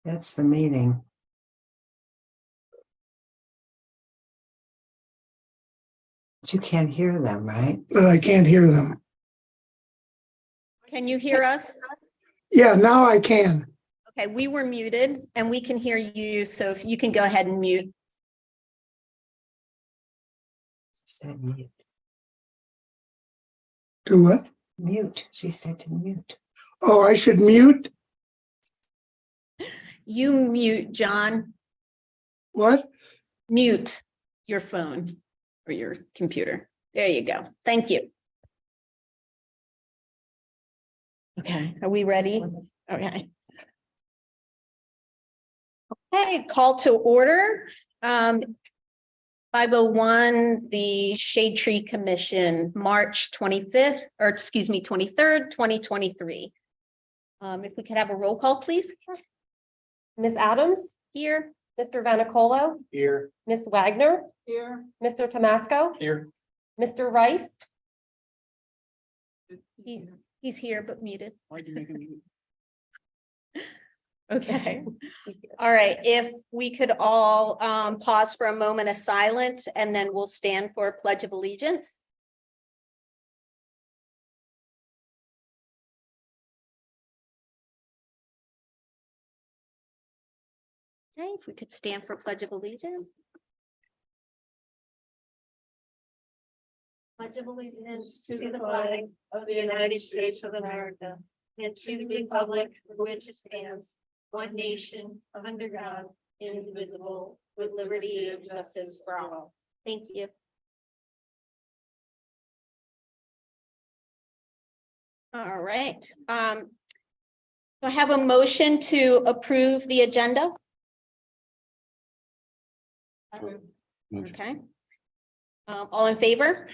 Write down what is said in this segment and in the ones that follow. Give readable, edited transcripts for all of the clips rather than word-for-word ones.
That's the meeting. But you can't hear them, right? But I can't hear them. Can you hear us? Yeah, now I can. Okay, we were muted and we can hear you. So if you can go ahead and mute. She said mute. Do what? Mute. She said to mute. Oh, I should mute? You mute, John. What? Mute your phone or your computer. There you go. Thank you. Okay, are we ready? Okay. Okay, call to order. 501, the Shade Tree Commission, March 25th, or excuse me, 23rd, 2023. If we could have a roll call, please. Ms. Adams, Here. Mr. Vanicolo, Here. Ms. Wagner, Here. Mr. Tomasco, Here. Mr. Rice, He's here but muted. Why'd you make him mute? Okay. All right, if we could all pause for a moment of silence and then we'll stand for a pledge of allegiance. Okay, if we could stand for pledge of allegiance. Pledge of allegiance to the flag of the United States of America and to the republic for which it stands, one nation, under God, indivisible, with liberty and justice for all. Thank you. All right. Do I have a motion to approve the agenda? Okay. All in favor?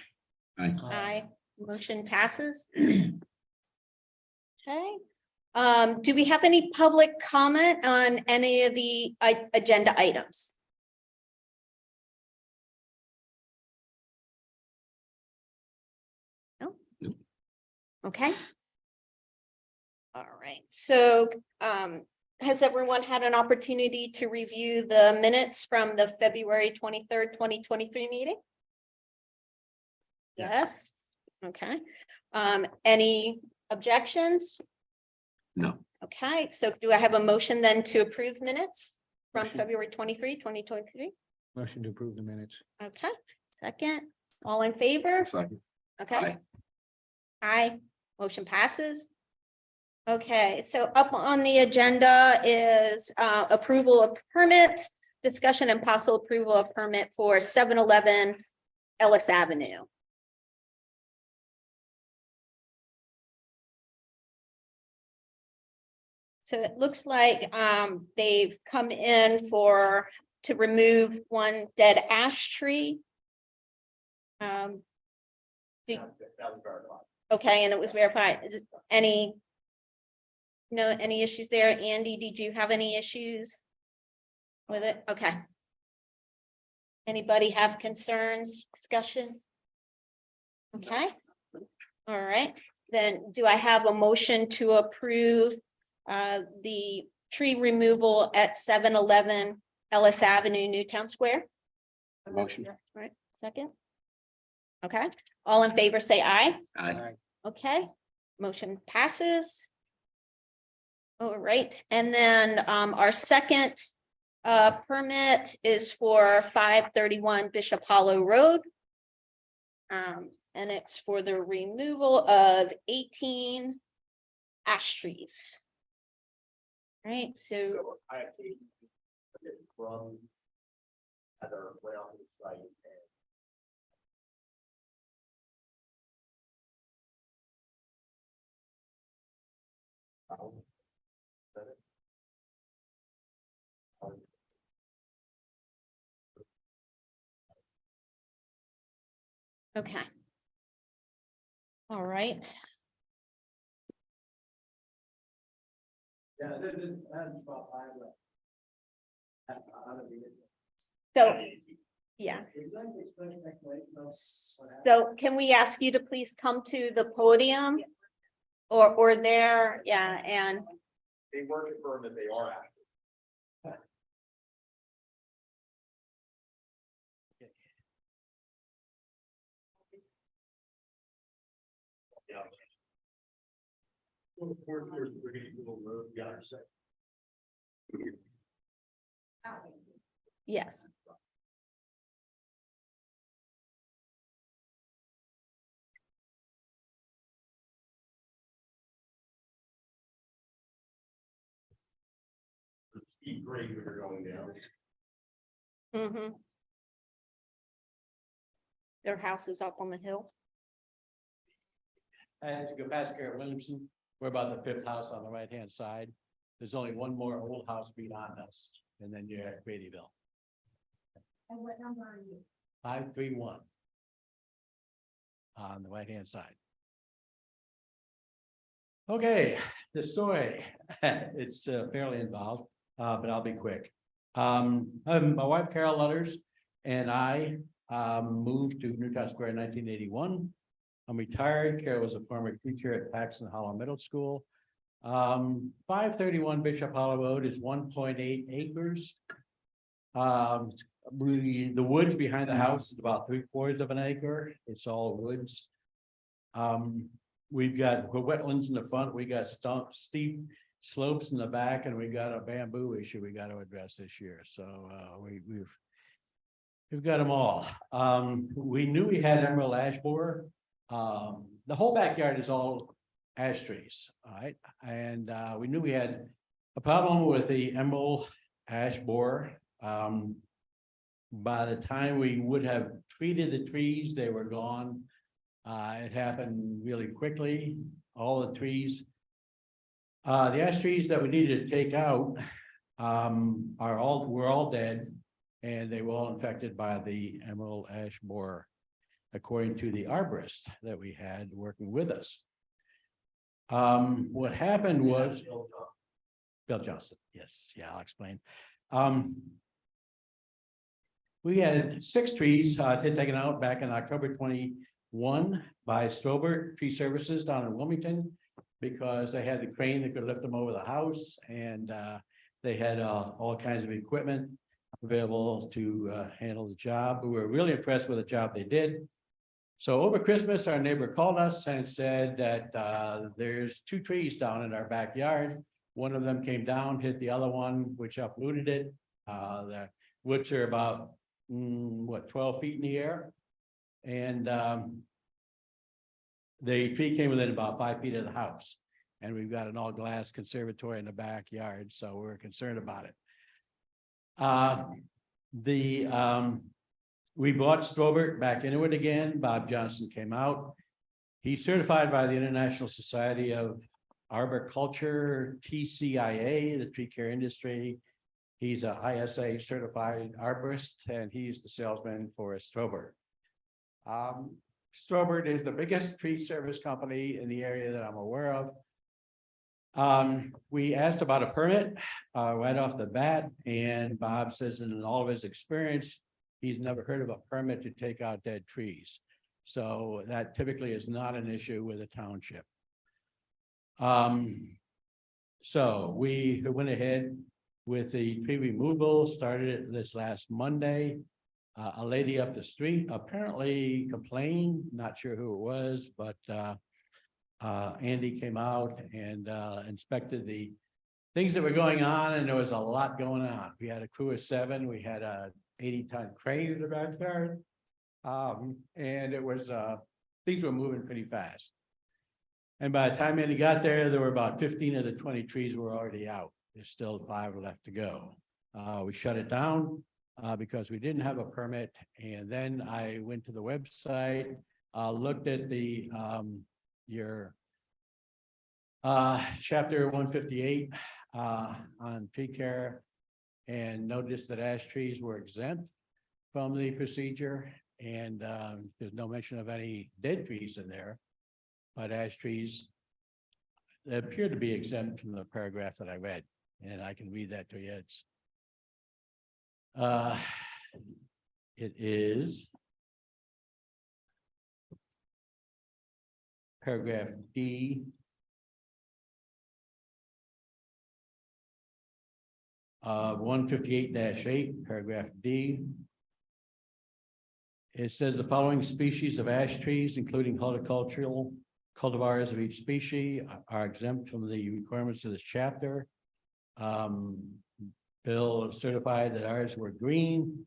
Aye. Aye. Motion passes. Okay. Do we have any public comment on any of the agenda items? No? Nope. Okay. All right, so has everyone had an opportunity to review the minutes from the February 23rd, 2023 meeting? Yes. Okay. Any objections? No. Okay, so do I have a motion then to approve minutes from Motion. February 23, 2023? Motion to approve the minutes. Okay, second, all in favor? Second. Okay. Aye. Aye, motion passes. Okay, so up on the agenda is approval of permits, discussion and possible approval of permit for 7-Eleven Ellis Avenue. So it looks like they've come in to remove one dead ash tree. Okay, and it was verified. Is any issues there? Andy, did you have any issues with it? Okay. Anybody have concerns, discussion? Okay. All right, then do I have a motion to approve the tree removal at 7-Eleven Ellis Avenue, Newtown Square? Motion. All right, second. Okay, all in favor, say aye. Aye. Okay, motion passes. All right, and then our second permit is for 531 Bishop Hollow Road. And it's for the removal of 18 ash trees. Right, so okay. All right. So, yeah. So can we ask you to please come to the podium? Or there, yeah, and They were confirmed that they are active. Yes. Mm-hmm. Their house is up on the hill. As you go past Garrett Williamson, we're about the fifth house on the right-hand side. There's only one more old house beyond us, and then you're at Gradyville. And what number are you? 531. On the right-hand side. Okay, the story, it's fairly involved, but I'll be quick. My wife Carol Lutters and I moved to Newtown Square in 1981. I'm retired. Carol was a former teacher at Paxton Hollow Middle School. 531 Bishop Hollow Road is 1.8 acres. The woods behind the house is about 3/4 of an acre. It's all woods. We've got wetlands in the front. We got steep slopes in the back, and we got a bamboo issue we got to address this year. So we've got them all. We knew we had emerald ash borer. The whole backyard is all ash trees, all right? And we knew we had a problem with the emerald ash borer. By the time we would have treated the trees, they were gone. It happened really quickly. All the trees, the ash trees that we needed to take out were all dead, and they were all infected by the emerald ash borer, according to the arborist that we had working with us. What happened was Bill Johnson. Yes, yeah, I'll explain. We had 6 trees taken out back in October 21 by Strobert Tree Services down in Wilmington, because they had the crane that could lift them over the house, and they had all kinds of equipment available to handle the job. We were really impressed with the job they did. So over Christmas, our neighbor called us and said that there's 2 trees down in our backyard. One of them came down, hit the other one, which uprooted it. The woods are about 12 feet in the air, and the tree came within about 5 feet of the house. And we've got an all glass conservatory in the backyard, so we're concerned about it. We brought Strobert back into it again. Bob Johnson came out. He's certified by the International Society of Arboriculture, TCIA, the tree care industry. He's a ISA certified arborist, and he's the salesman for Strobert. Strobert is the biggest tree service company in the area that I'm aware of. We asked about a permit right off the bat, and Bob says in all of his experience, he's never heard of a permit to take out dead trees. So that typically is not an issue with a township. So we went ahead with the tree removal, started it this last Monday. A lady up the street apparently complained, not sure who it was, but Andy came out and inspected the things that were going on, and there was a lot going on. We had a crew of 7. We had a 80-ton crane in the backyard, and it was things were moving pretty fast. And by the time Andy got there were about 15 of the 20 trees were already out. There's still 5 left to go. We shut it down because we didn't have a permit. And then I went to the website, looked at the your chapter 158 on tree care, and noticed that ash trees were exempt from the procedure. And there's no mention of any dead trees in there, but ash trees appear to be exempt from the paragraph that I read, and I can read that to you. It is paragraph D of 158-8, paragraph D. It says the following species of ash trees, including horticultural cultivars of each species are exempt from the requirements of this chapter. Bill certified that ours were green.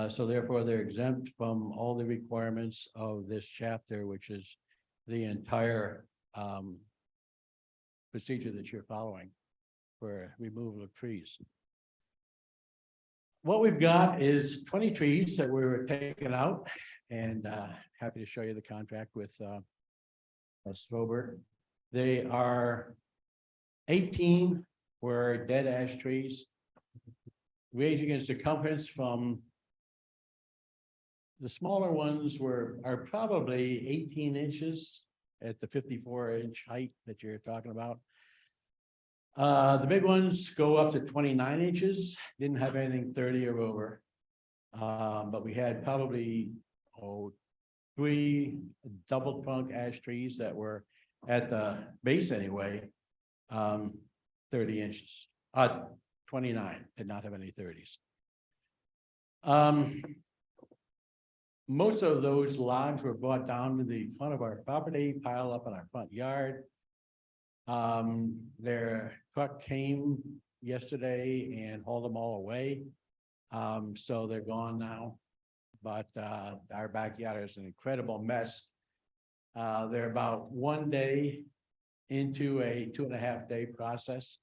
So therefore they're exempt from all the requirements of this chapter, which is the entire procedure that you're following for removal of trees. What we've got is 20 trees that we were taking out, and happy to show you the contract with Strobert. They are 18 were dead ash trees, ranging in circumference from the smaller ones are probably 18 inches at the 54-inch height that you're talking about. The big ones go up to 29 inches, didn't have anything 30 or over. But we had probably 3 double trunk ash trees that were at the base anyway, 30 inches, 29, did not have any 30s. Most of those logs were brought down to the front of our property, piled up in our front yard. Their truck came yesterday and hauled them all away. So they're gone now, but our backyard is an incredible mess. They're about 1 day into a 2.5-day process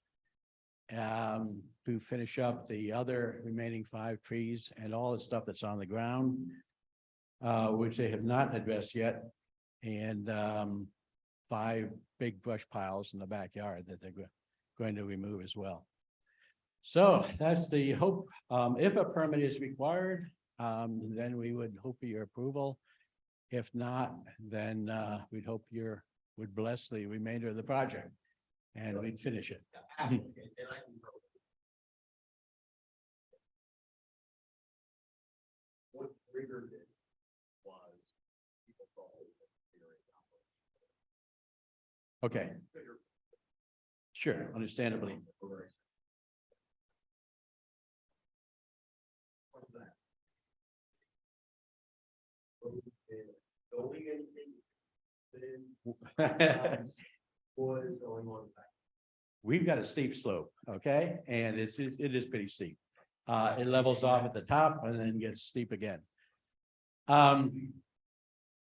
to finish up the other remaining 5 trees and all the stuff that's on the ground, which they have not addressed yet, and 5 big brush piles in the backyard that they're going to remove as well. So that's the hope. If a permit is required, then we would hope for your approval. If not, then we'd hope would bless the remainder of the project and we'd finish it. What triggered it was Okay. Sure, understandably. What is going on? We've got a steep slope, okay, and it is pretty steep. It levels off at the top and then gets steep again.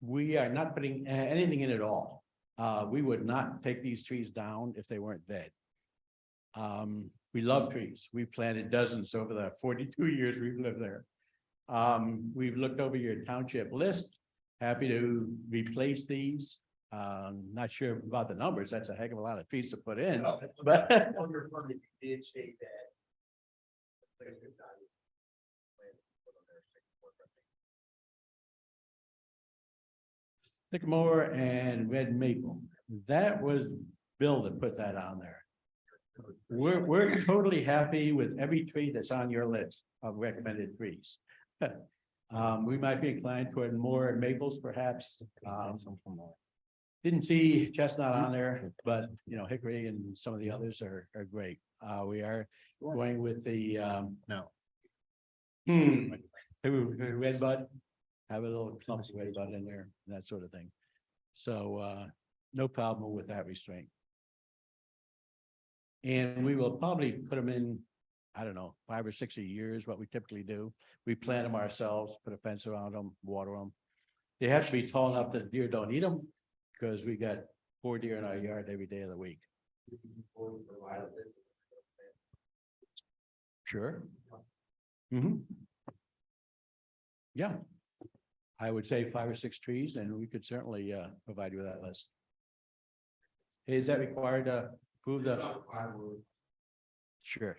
We are not putting anything in at all. We would not take these trees down if they weren't dead. We love trees. We've planted dozens over the 42 years we've lived there. We've looked over your township list. Happy to replace these. Not sure about the numbers. That's a heck of a lot of trees to put in, but On your permit, you did state that. sycamore and red maple. That was Bill that put that on there. We're totally happy with every tree that's on your list of recommended trees. We might be inclined toward more maples, perhaps. Didn't see chestnut on there, but hickory and some of the others are great. We are going with the red bud. Have a little clump of red bud in there, that sort of thing. So no problem with that restraint. And we will probably put them in, I don't know, 5 or 6 a year is what we typically do. We plant them ourselves, put a fence around them, water them. They have to be tall enough that deer don't eat them, because we got 4 deer in our yard every day of the week. Sure. Yeah. I would say 5 or 6 trees, and we could certainly provide you with that list. Is that required to prove the? Sure,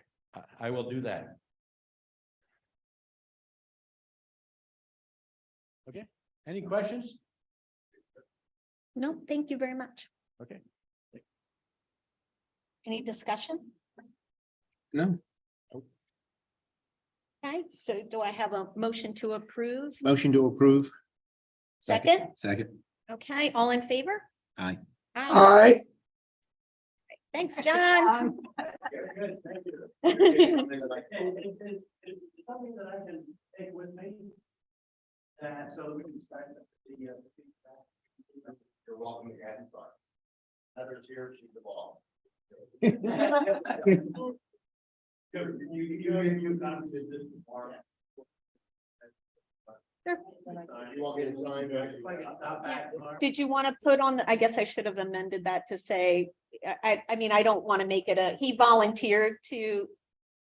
I will do that. Okay, any questions? No, thank you very much. Okay. Any discussion? No. Okay, so do I have a motion to approve? Motion to approve. Second? Second. Okay, all in favor? Aye. Aye. Aye. Thanks, John. Something that I can take with me. So we can start the. You're welcome to add. You want me to sign? Did you want to put on, I guess I should have amended that to say, I mean, I don't want to make it he volunteered to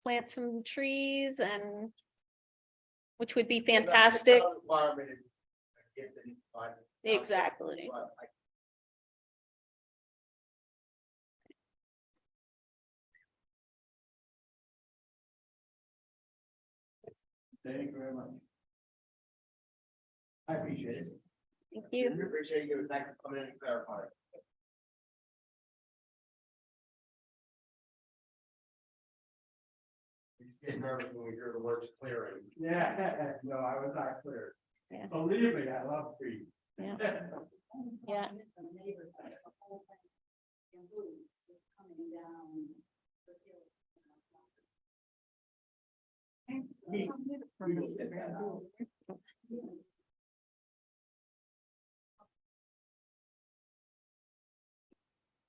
plant some trees and which would be fantastic. Exactly. Thank you very much. I appreciate it. Thank you. We appreciate you. Thanks for coming in and clarifying. You just get nervous when we hear the words clearing. Yeah, no, I was not clear. Yeah. Believe me, I love trees. Yeah. Yeah.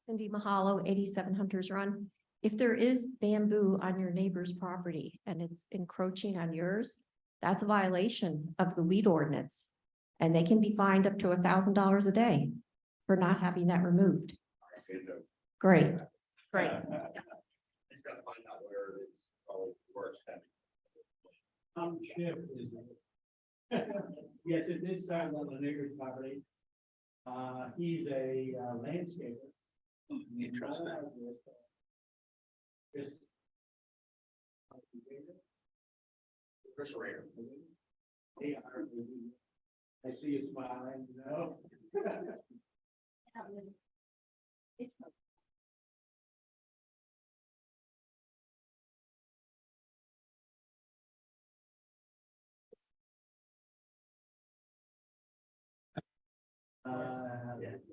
Cindy Mahalo, 87 Hunters Run. If there is bamboo on your neighbor's property and it's encroaching on yours, that's a violation of the weed ordinance. And they can be fined up to $1,000 a day for not having that removed. Great. Great. Just gotta find out where it is. Probably works. Township is. Yes, it is signed on the neighbor's property. He's a landscaper. You trust that? Yes. Chris Rader. I see you smiling, you know?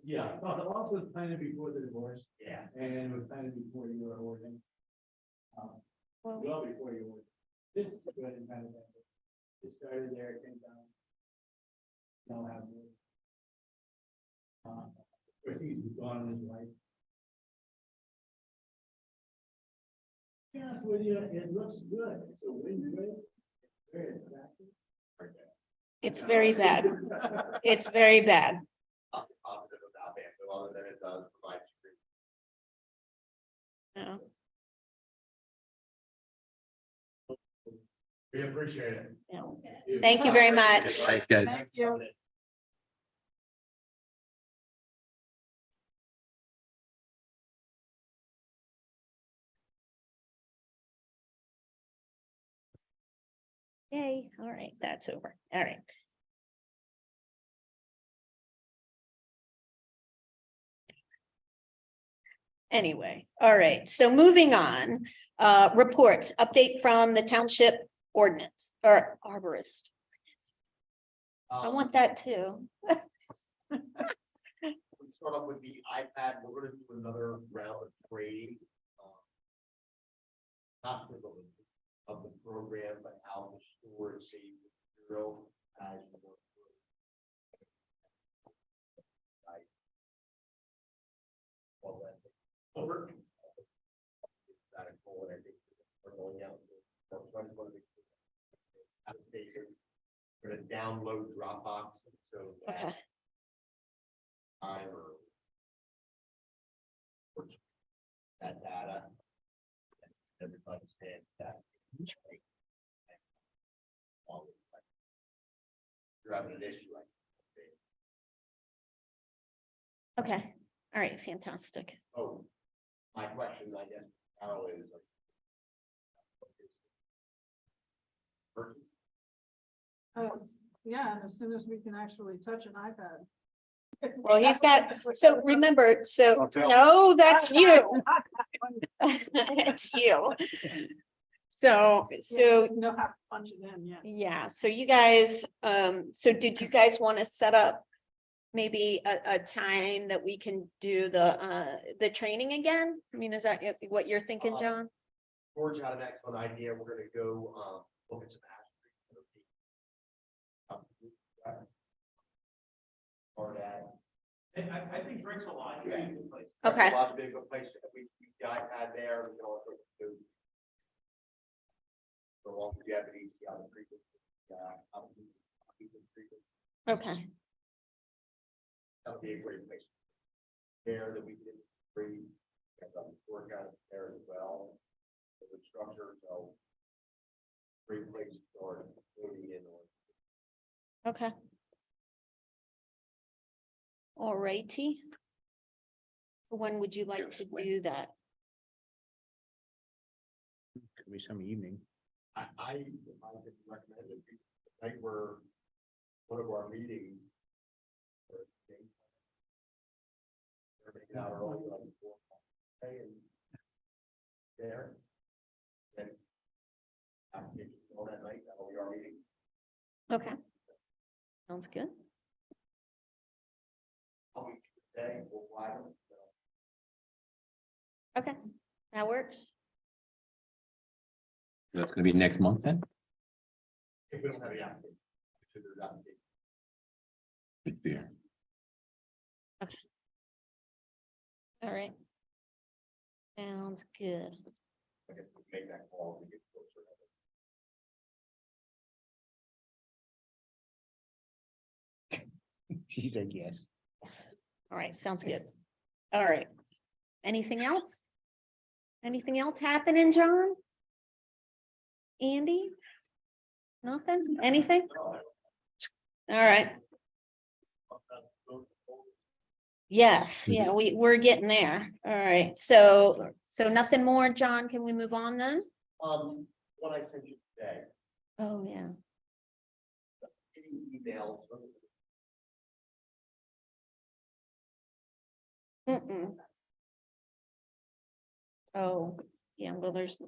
Yeah, also was planning before the divorce. Yeah. And was planning before you were ordained. Well, before you were. This is good and kind of. It started there, came down. Now have. But he's gone in his life. To be honest with you, it looks good. It's a win-win. Very attractive. It's very bad. It's very bad. Positive about bamboo, other than it does provide screen. No. We appreciate it. Yeah. Thank you very much. Thanks, guys. Thank you. Yay, all right, that's over. All right. Anyway, all right, so moving on, reports, update from the township ordinance or arborist. I want that too. We start off with the iPad. We're gonna do another round of training. Not for the of the program, but how to store and save material as you work through. Right. Well, then, over. That is cool, and I think we're going out. We're gonna download Dropbox, so Okay. that time or that data. Everybody stand that. You're having an issue, like. Okay, all right, fantastic. Oh, my question, I guess, Carol, is. Yeah, and as soon as we can actually touch an iPad. Well, he's got, so remember, so, no, that's you. It's you. So, Know how to punch it in, yeah. yeah, so you guys, so did you guys want to set up maybe a time that we can do the training again? I mean, is that what you're thinking, John? George had an excellent idea. We're gonna go, look at some. Or that. I think Drake's a lot. Yeah. Okay. A lot of big place that we the iPad there, we can also do the longevity, see how the treatment, how the treatment, Okay, that would be a great place. There that we can bring, work out there as well. The structure, so great place to start moving in on. okay. All righty. So when would you like to do that? Could be some evening. I could recommend it, like we're one of our meetings. They're making out early, like, before, okay, and there. Then applications on that night, that'll be our meeting. Okay. Sounds good. I'll be today, we'll fly them. Okay, that works. So that's gonna be next month then? If we don't have the application. So there's application. It's there. All right. Sounds good. I guess we make that call when we get closer. She said yes. Yes. All right, sounds good. All right. Anything else? Anything else happening, John? Andy? Nothing? Anything? All right. Yes, yeah, we're getting there. All right, so nothing more, John. Can we move on then? What I sent you today, Oh, yeah. any emails. Mm-mm. Oh, yeah, well, there's.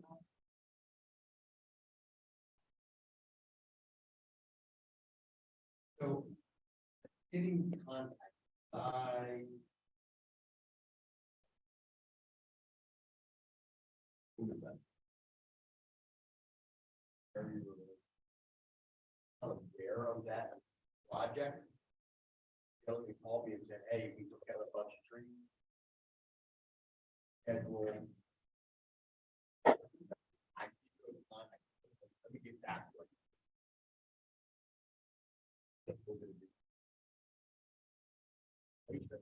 So getting contact by. Who is that? Are you aware of that project? He called me and said, hey, we took out a bunch of trees. And we'll. Let me get back to it.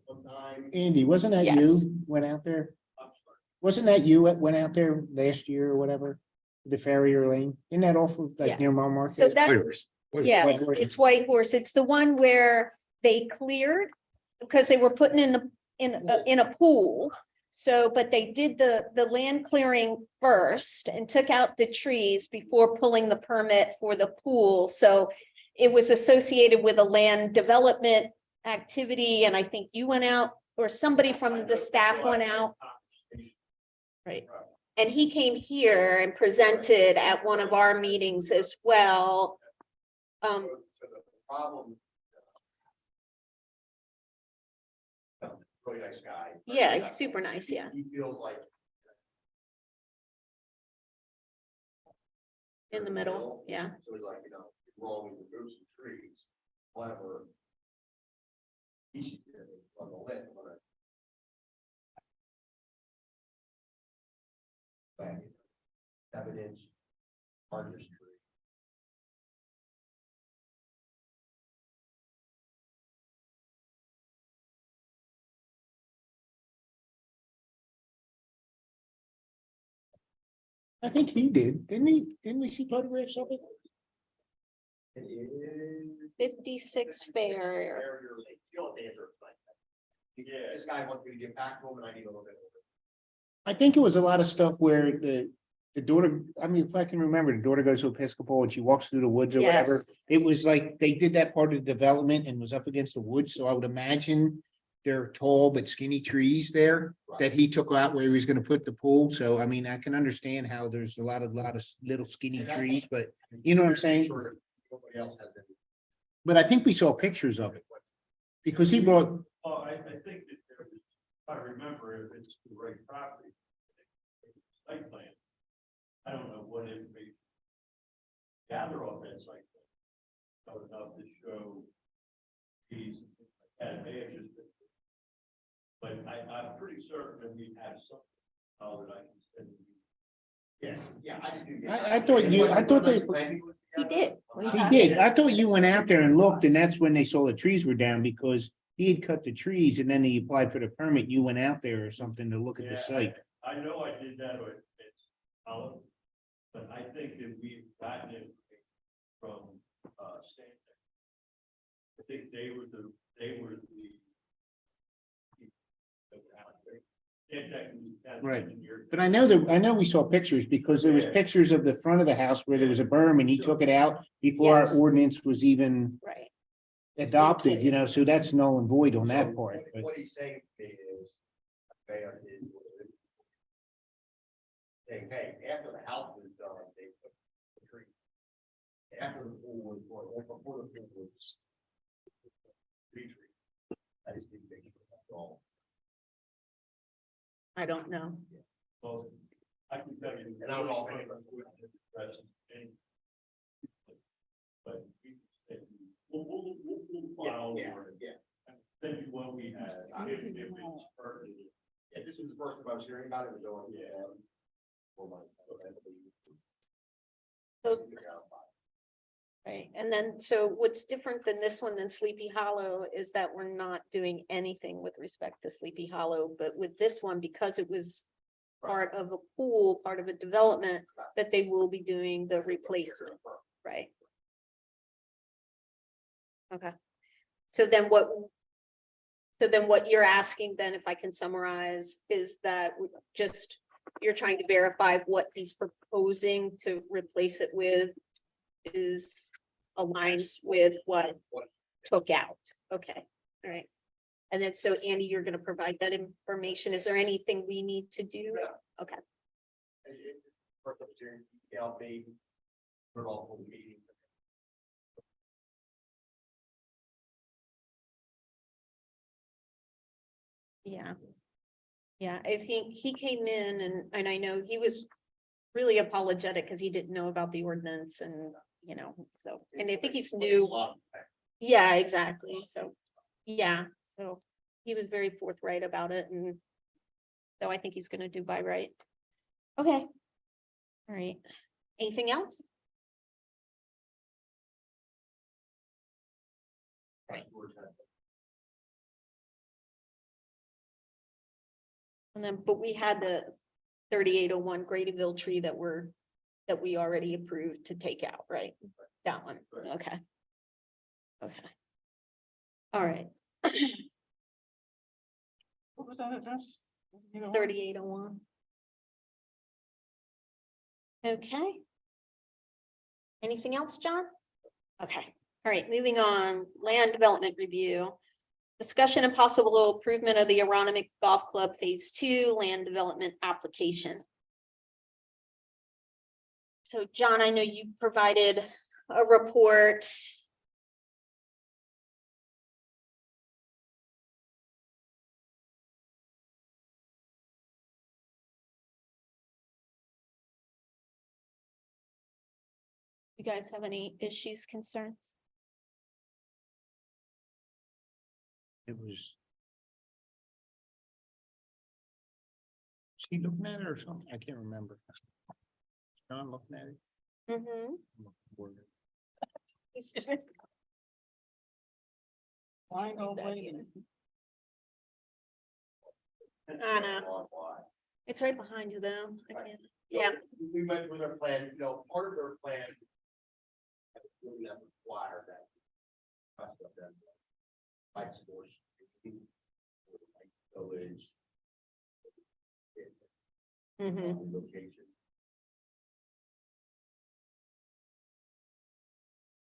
Sometime. Andy, wasn't that Yes. you went out there? I'm sorry. Wasn't that you that went out there last year or whatever? The Farrier Lane? Isn't that off of Yeah. like near Mall Market? So that, yeah, White Horse. it's White Horse. It's the one where they cleared because they were putting in a pool. So, but they did the land clearing first and took out the trees before pulling the permit for the pool. So it was associated with a land development activity, and I think you went out or somebody from the staff went out. Right. And he came here and presented at one of our meetings as well. So the problem. Really nice guy. Yeah, he's super nice, yeah. He feels like. In the middle, yeah. So he's like, we're always remove some trees, however. He should get it on the list, but. 7-inch hardest tree. I think he did, didn't he? Didn't we see photographs of it? It is. 56 fair. You don't answer it like that. Yeah. This guy wants me to get back to him and I need a little bit. I think it was a lot of stuff where the daughter, I mean, if I can remember, the daughter goes to Episcopal and she walks through the woods or whatever. Yes. It was like they did that part of the development and was up against the woods, so I would imagine they're tall but skinny trees there that he took out where he was gonna put the pool. So I mean, I can understand how there's a lot of little skinny trees, but you know what I'm saying? Sure, nobody else has any. But I think we saw pictures of it because he brought, Well, I think that there was, if I remember, if it's the right property. Site plan. I don't know what information. Gather off that site plan. I would love to show. These, and they have just. But I'm pretty certain that we have something How that I can send you. Yeah, I just do. I thought they, He did. he did. I thought you went out there and looked, and that's when they saw the trees were down, because he had cut the trees and then he applied for the permit. You went out there or something to look at the Yeah, site. I know I did that with, it's, but I think that we've gotten it from, Stanton. I think they were the. Right. But I know we saw pictures, because there was Yeah. pictures of the front of the house where there was a berm and he took it out before Yes. our ordinance was even Right. adopted, you know, so that's null and void on that part. But What he's saying to me is, saying, hey, after the house was done, they put the tree. After the pool was, or before the pool was. Tree. I just didn't think that's all. I don't know. Well, I can tell you. And I would also. But we'll file. Yeah, for it. yeah. And send you what we had, if it's pertinent. Yeah, this was the first time I was hearing about it, was on. Yeah. For my. So, right, and then, so what's different than this one than Sleepy Hollow is that we're not doing anything with respect to Sleepy Hollow, but with this one, because it was part of a pool, part of a development, that they will be doing the replacement, right? Okay, so then what you're asking then, if I can summarize, is that just, you're trying to verify what he's proposing to replace it with is aligns with what took out. Okay, all right. And then, so Andy, you're gonna provide that information. Is there anything we need to do? Okay, First, I was hearing, me. For all full meeting. yeah. Yeah, I think he came in and I know he was really apologetic because he didn't know about the ordinance and, you know, so, and I think he's new. Yeah, exactly. So, yeah, so he was very forthright about it, and so I think he's gonna do by right. Okay. All right. Anything else? Right. And then, but we had the 3801 Gradyville tree that we already approved to take out, right? That one, okay. Okay. All right, What was that address? 3801. Okay. Anything else, John? Okay, all right, moving on, land development review. Discussion and possible improvement of the Aronimink Golf Club Phase 2 land development application. So John, I know you provided a report. You guys have any issues, concerns? it was. Was he looking at it or something? I can't remember. John looking at it. Mm-hmm. Why go waiting? I know. It's right behind you though. I can't- Yeah, We went with our plan, you know, part of their plan. Really that require that. That's what that. Like sports. Village. mm-hmm. Location.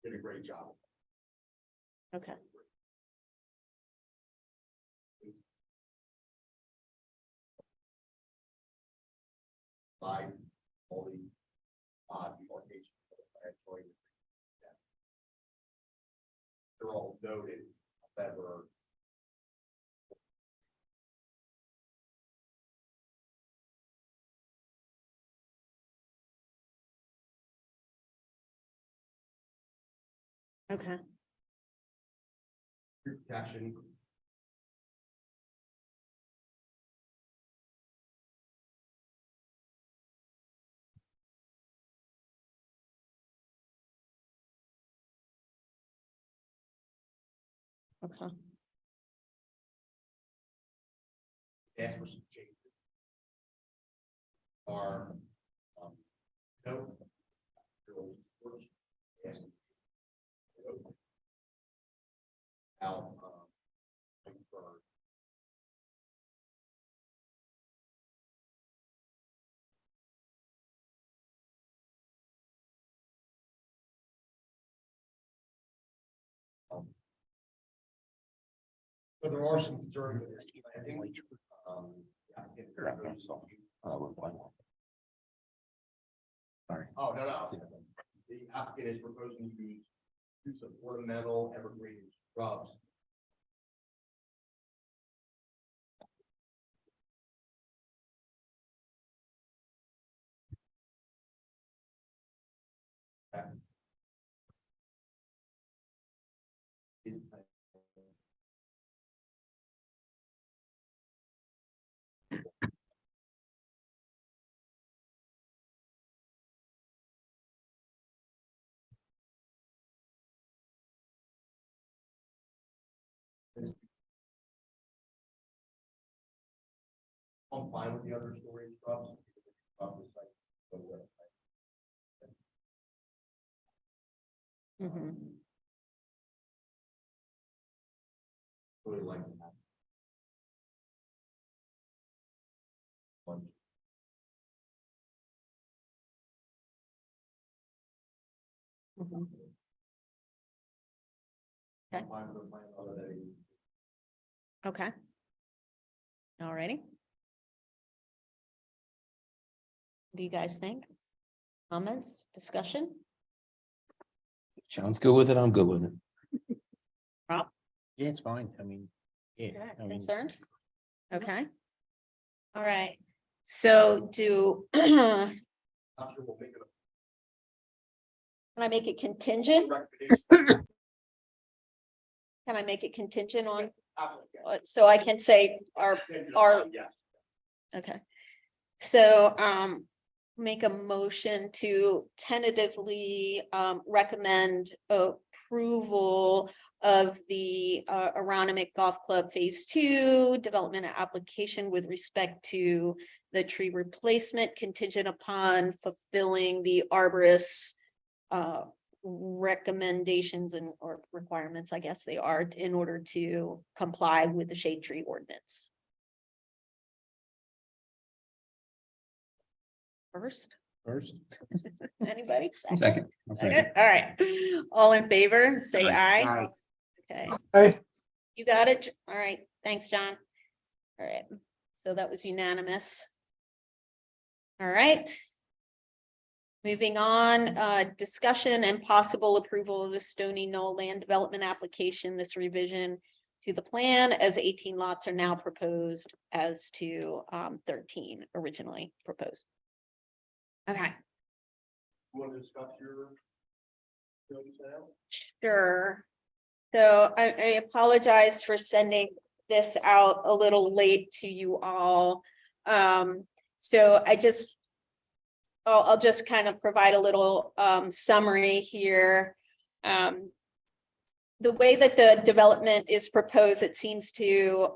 Did a great job. Okay, By all the demarcations. They're all noted, however. okay, Protection. Okay. Ask for some changes. Are, no. Out, for but there are some concerns. with this planting. Sorry. Oh, no. The applicant is proposing to use of ornamental evergreen shrubs. I'm fine with the other storage shrubs. Mhm. Really like that. Mhm. I'm fine with the plan other than Okay. All righty. What do you guys think? Comments, discussion? John's good with it, I'm good with it. Yeah, it's fine. I mean, yeah, I mean, Concerns? Okay. All right. So do, can I'm sure we'll make it I make it contingent? a recommendation. Can I make it contingent on, Applicant. so I can say our, Yes. okay. So, make a motion to tentatively, recommend approval of the, Aronimink Golf Club Phase 2 development application with respect to the tree replacement contingent upon fulfilling the arborist's, recommendations and or requirements, I guess they are, in order to comply with the shade tree ordinance. First, anybody? Second. Second, all right. All in favor, say aye. Aye. Okay, Aye. you got it. All right, thanks, John. All right, so that was unanimous. All right. Moving on, discussion and possible approval of the Stoney Knoll land development application, this revision to the plan as 18 lots are now proposed as to 13 originally proposed. Okay. You want to discuss your? Sure. So I apologize for sending this out a little late to you all. So I'll just kind of provide a little summary here. The way that the development is proposed, it seems to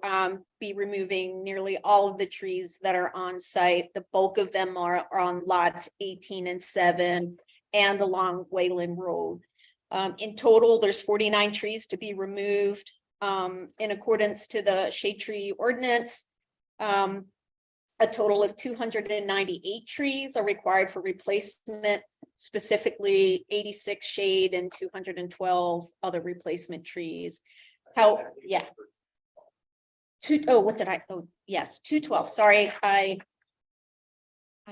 be removing nearly all of the trees that are on site. The bulk of them are on lots 18 and 7 and along Wayland Road. In total, there's 49 trees to be removed in accordance to the shade tree ordinance. A total of 298 trees are required for replacement, specifically 86 shade and 212 other replacement trees. Yeah. What did I, yes, 212, sorry, I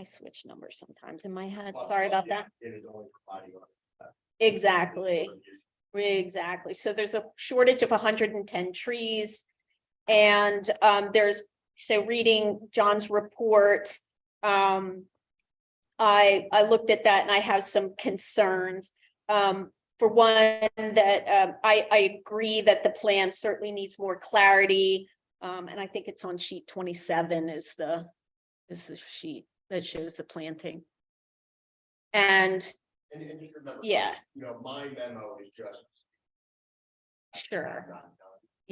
switch numbers sometimes in my head, sorry about that. It is only providing. Exactly. Exactly. So there's a shortage of 110 trees. And so reading John's report, I looked at that and I have some concerns. For one, that I agree that the plan certainly needs more clarity. And I think it's on sheet 27 is the sheet that shows the planting. And just remember. yeah, You know, my memo is just. sure.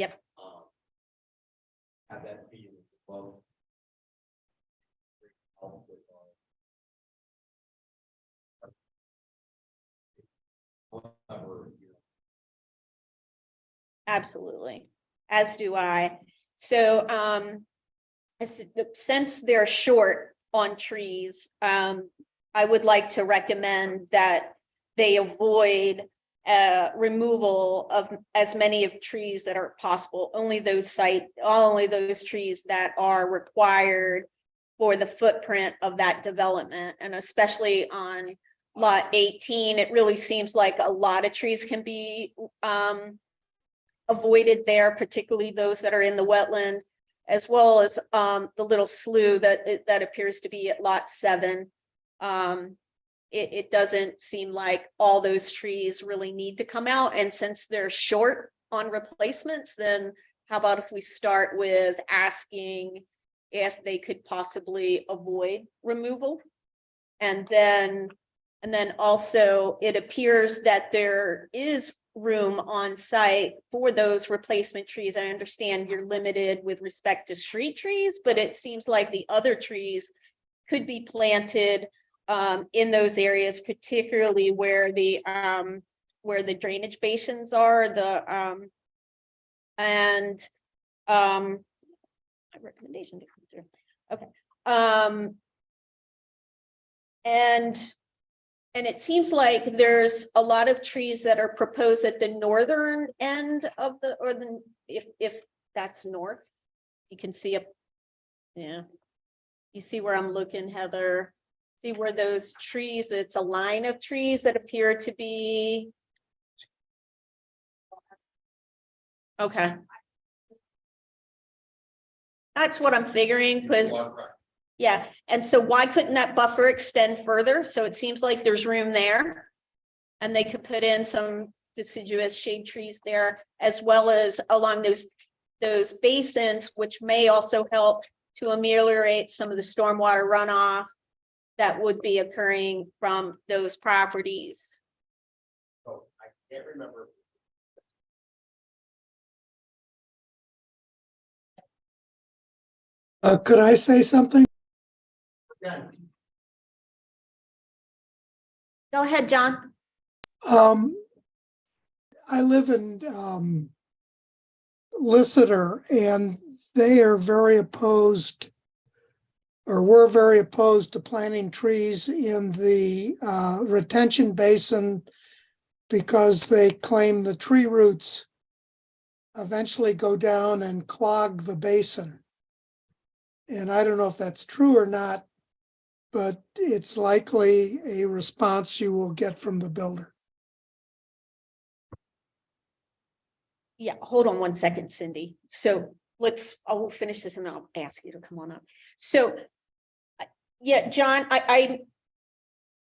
Yep. Have that fee well. Absolutely, as do I. So, since they're short on trees, I would like to recommend that they avoid removal of as many of trees that are possible. Only those trees that are required for the footprint of that development, and especially on lot 18, it really seems like a lot of trees can be avoided there, particularly those that are in the wetland, as well as the little slough that appears to be at lot 7. It doesn't seem like all those trees really need to come out, and since they're short on replacements, then how about if we start with asking if they could possibly avoid removal? And then also it appears that there is room on site for those replacement trees. I understand you're limited with respect to street trees, but it seems like the other trees could be planted in those areas, particularly where the drainage basins are, my recommendation to come through. Okay. And it seems like there's a lot of trees that are proposed at the northern end of if that's north, you can see yeah. You see where I'm looking, Heather? See where those trees, it's a line of trees that appear to be. Okay. That's what I'm figuring, because yeah, and so why couldn't that buffer extend further? So it seems like there's room there. And they could put in some deciduous shade trees there, as well as along those basins, which may also help to ameliorate some of the stormwater runoff that would be occurring from those properties. So I can't remember. Could I say something? Yeah. Go ahead, John. I live in Lissitor, and they are very opposed, or were very opposed to planting trees in the retention basin because they claim the tree roots eventually go down and clog the basin. And I don't know if that's true or not, but it's likely a response you will get from the builder. Yeah, hold on one second, Cindy. So I'll finish this and I'll ask you to come on up. So, yeah, John,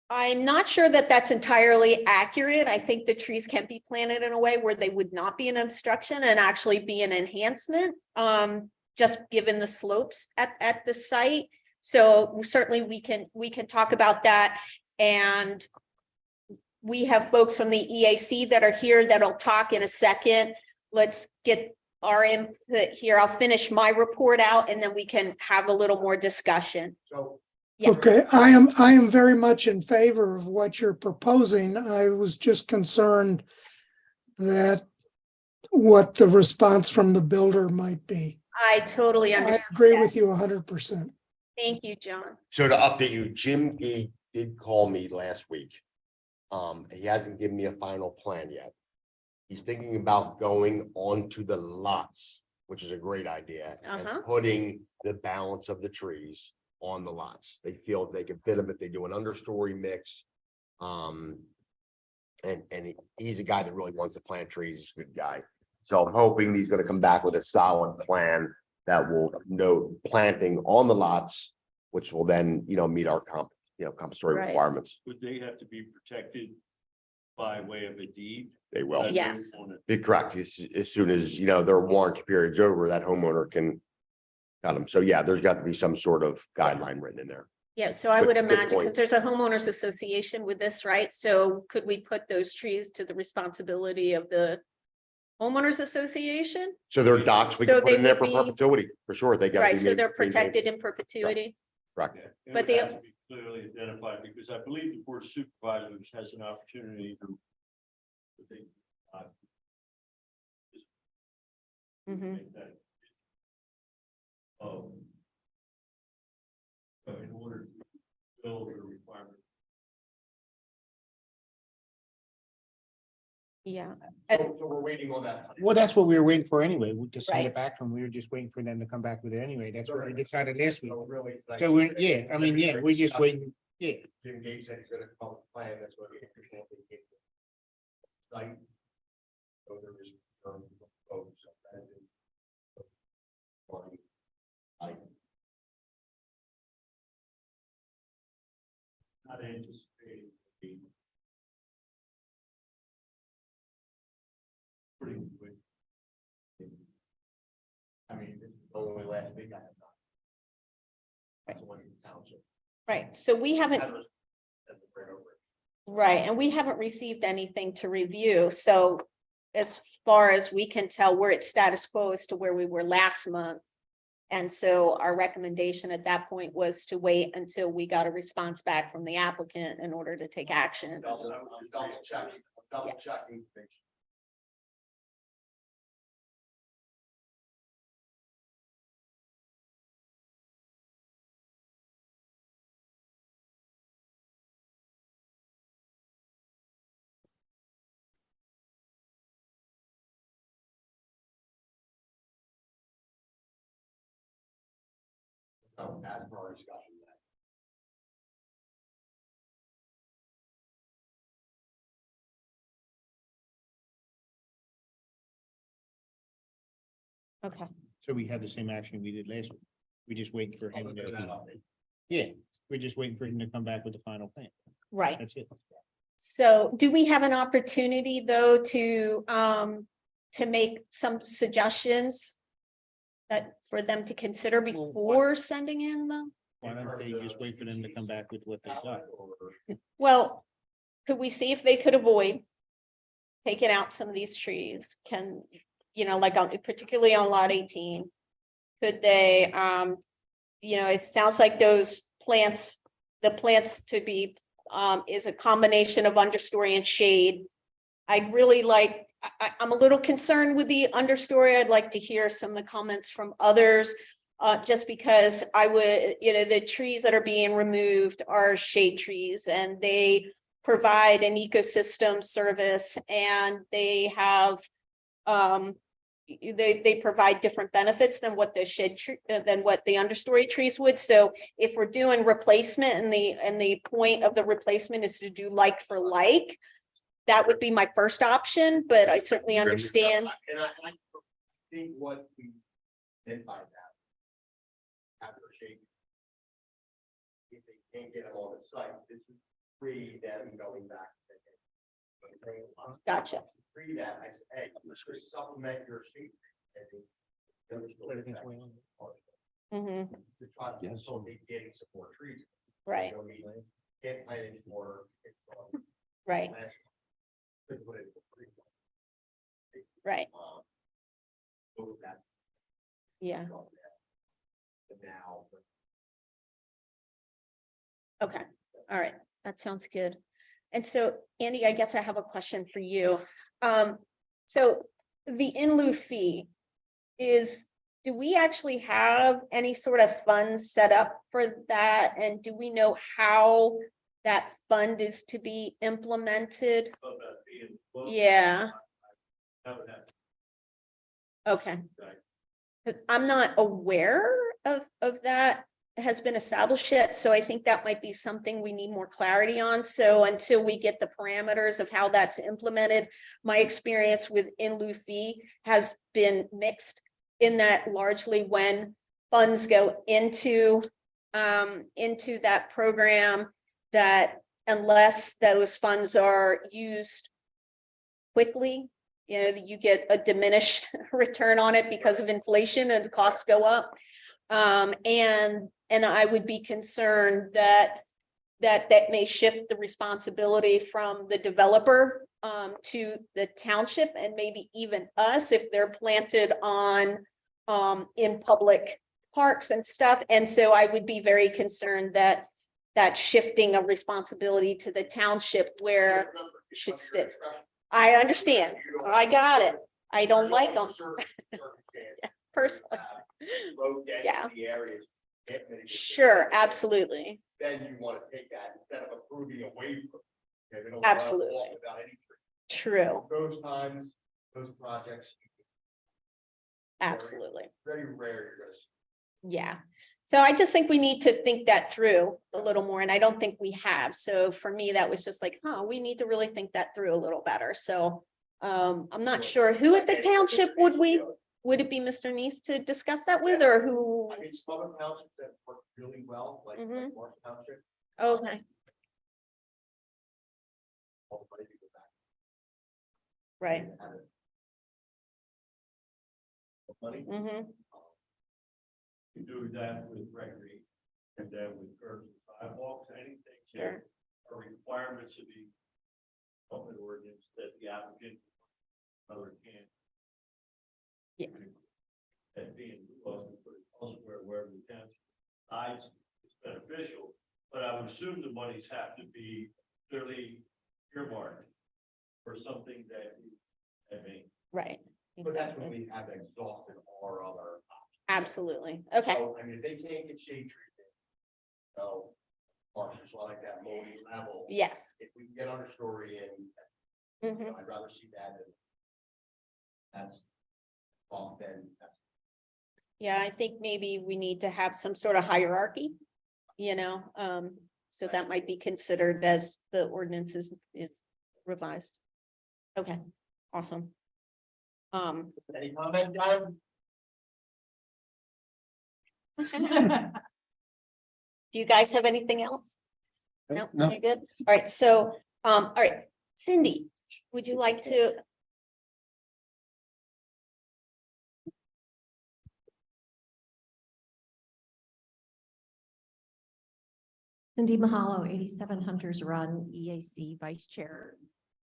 I'm not sure that that's entirely accurate. I think the trees can be planted in a way where they would not be an obstruction and actually be an enhancement, just given the slopes at the site. So certainly we can talk about that. And we have folks from the EAC that are here that'll talk in a second. Let's get our input here. I'll finish my report out and then we can have a little more discussion. So Yeah. Okay, I am very much in favor of what you're proposing. I was just concerned that what the response from the builder might be. I totally I understand. agree with you 100%. Thank you, John. So to update you, Jim Gee did call me last week. He hasn't given me a final plan yet. He's thinking about going onto the lots, which is a great idea, and putting the balance of the trees on the lots. They feel they can fit them if they do an understory mix. And he's a guy that really wants to plant trees. He's a good guy. So I'm hoping he's going to come back with a solid plan that will note planting on the lots, which will then, meet our compulsory Right. requirements. Would they have to be protected by way of a deed? They will. Yes. Be correct. As soon as, their warranty period's over, that homeowner can cut them. So yeah, there's got to be some sort of guideline written in there. Yeah, so I Good- would good imagine, point. because there's a homeowners association with this, right? So could we put those trees to the responsibility of the homeowners association? So their docks, we So can put they in there would for be- perpetuity, for sure. They gotta Right, be. so they're maintained. protected in perpetuity. Correct. Yeah, it But would they- have to be clearly identified, because I believe the board of supervisors has an opportunity to. Mhm. Make that. So in order to build a requirement. Yeah, So we're waiting on that. Well, that's what we were waiting for anyway. We just sent Right. it back to them. We were just waiting for them to come back with it anyway. That's what we decided last week. So really. like- So we're, yeah, I mean, yeah, we're just waiting. Yeah, Jim Gates said he's gonna come up with a plan, that's what. Like. So there is. Not anticipating. the- Pretty quick. I mean, this is only last week I have not. That's the one in the township. right. So we haven't, That was- that's the right over it. right, and we haven't received anything to review. So as far as we can tell, we're at status quo as to where we were last month. And so our recommendation at that point was to wait until we got a response back from the applicant in order to take action. Double checking, double Yes. checking. to make sure. Oh, as per our discussion. Okay, so we had the same action we did last week. We just waiting for him to, yeah, we're just waiting for him to come back with the final plan. right. That's it. So do we have an opportunity, though, to make some suggestions that for them to consider before sending in the, Why don't they just wait for them to come back with what they got? well, could we see if they could avoid taking out some of these trees? Can, you know, like on, particularly on lot 18, could they, you know, it sounds like those plants, the plants to be, is a combination of understory and shade. I'd really like, I'm a little concerned with the understory. I'd like to hear some of the comments from others. Just because I would, you know, the trees that are being removed are shade trees and they provide an ecosystem service and they have, they provide different benefits than what the shade tree, than what the understory trees would. So if we're doing replacement and the point of the replacement is to do like for like, that would be my first option, but I certainly understand. And I think what we did by that. After shape. If they can't get them on the site, this is free them going back. Gotcha. Free that, I said, hey, let's just supplement your sheet. Mhm, To try to facilitate getting some more trees. right, You know, we can't plant any more. right, Could put it for free. right, Move that. yeah, Now. okay, all right, that sounds good. And so, Andy, I guess I have a question for you. So the in lieu fee is, do we actually have any sort of fund set up for that? And do we know how that fund is to be implemented? About that being- well, Yeah, haven't had- okay. But I'm not aware of that has been established yet, so I think that might be something we need more clarity on. So until we get the parameters of how that's implemented, my experience with in lieu fee has been mixed in that largely when funds go into that program, that unless those funds are used quickly, you know, you get a diminished return on it because of inflation and the costs go up. And I would be concerned that that may shift the responsibility from the developer to the township and maybe even us if they're planted on in public parks and stuff. And so I would be very concerned that shifting of responsibility to the township where it should sit. I understand. I got it. I don't like them personally. Low Yeah. density areas. can't mitigate the Sure, impact. absolutely. Then you want to take that instead of approving a waiver. Okay, they don't allow Absolutely. walk without any tree. True, Those times, those projects, absolutely. very rare you're gonna see. Yeah. So I just think we need to think that through a little more, and I don't think we have. So for me, that was just like, we need to really think that through a little better. So I'm not sure who at the township would it be Mr. Neese to discuss that with, or who? I mean, some other townships that work really well, like Mhm. Marsh Township. Okay, all the money to go back. right. and have it. The Money. Hmm. You do that with recreation and then with curbs and sidewalks, anything. Sure. Are requirements of the open ordinance that the applicant other can. Yeah. And being, well, we put it elsewhere wherever the township decides it's beneficial, but I would assume the monies have to be clearly earmarked for something that, I mean. Right. But that's when Exactly. we have exhausted our other options. Absolutely. Okay. So, I mean, if they can't get shade treatment. So, marshes like that mowing level. Yes. If we can get understory in, Mhm. I'd rather see that than. That's. Off then. Yeah, I think maybe we need to have some sort of hierarchy, so that might be considered as the ordinance is revised. Okay, awesome. Any comment, John? Do you guys have anything else? No, No. you're good. All right, so, all right, Cindy, would you like to? Cindy Mahalo, 87 Hunters Run, EAC Vice Chair.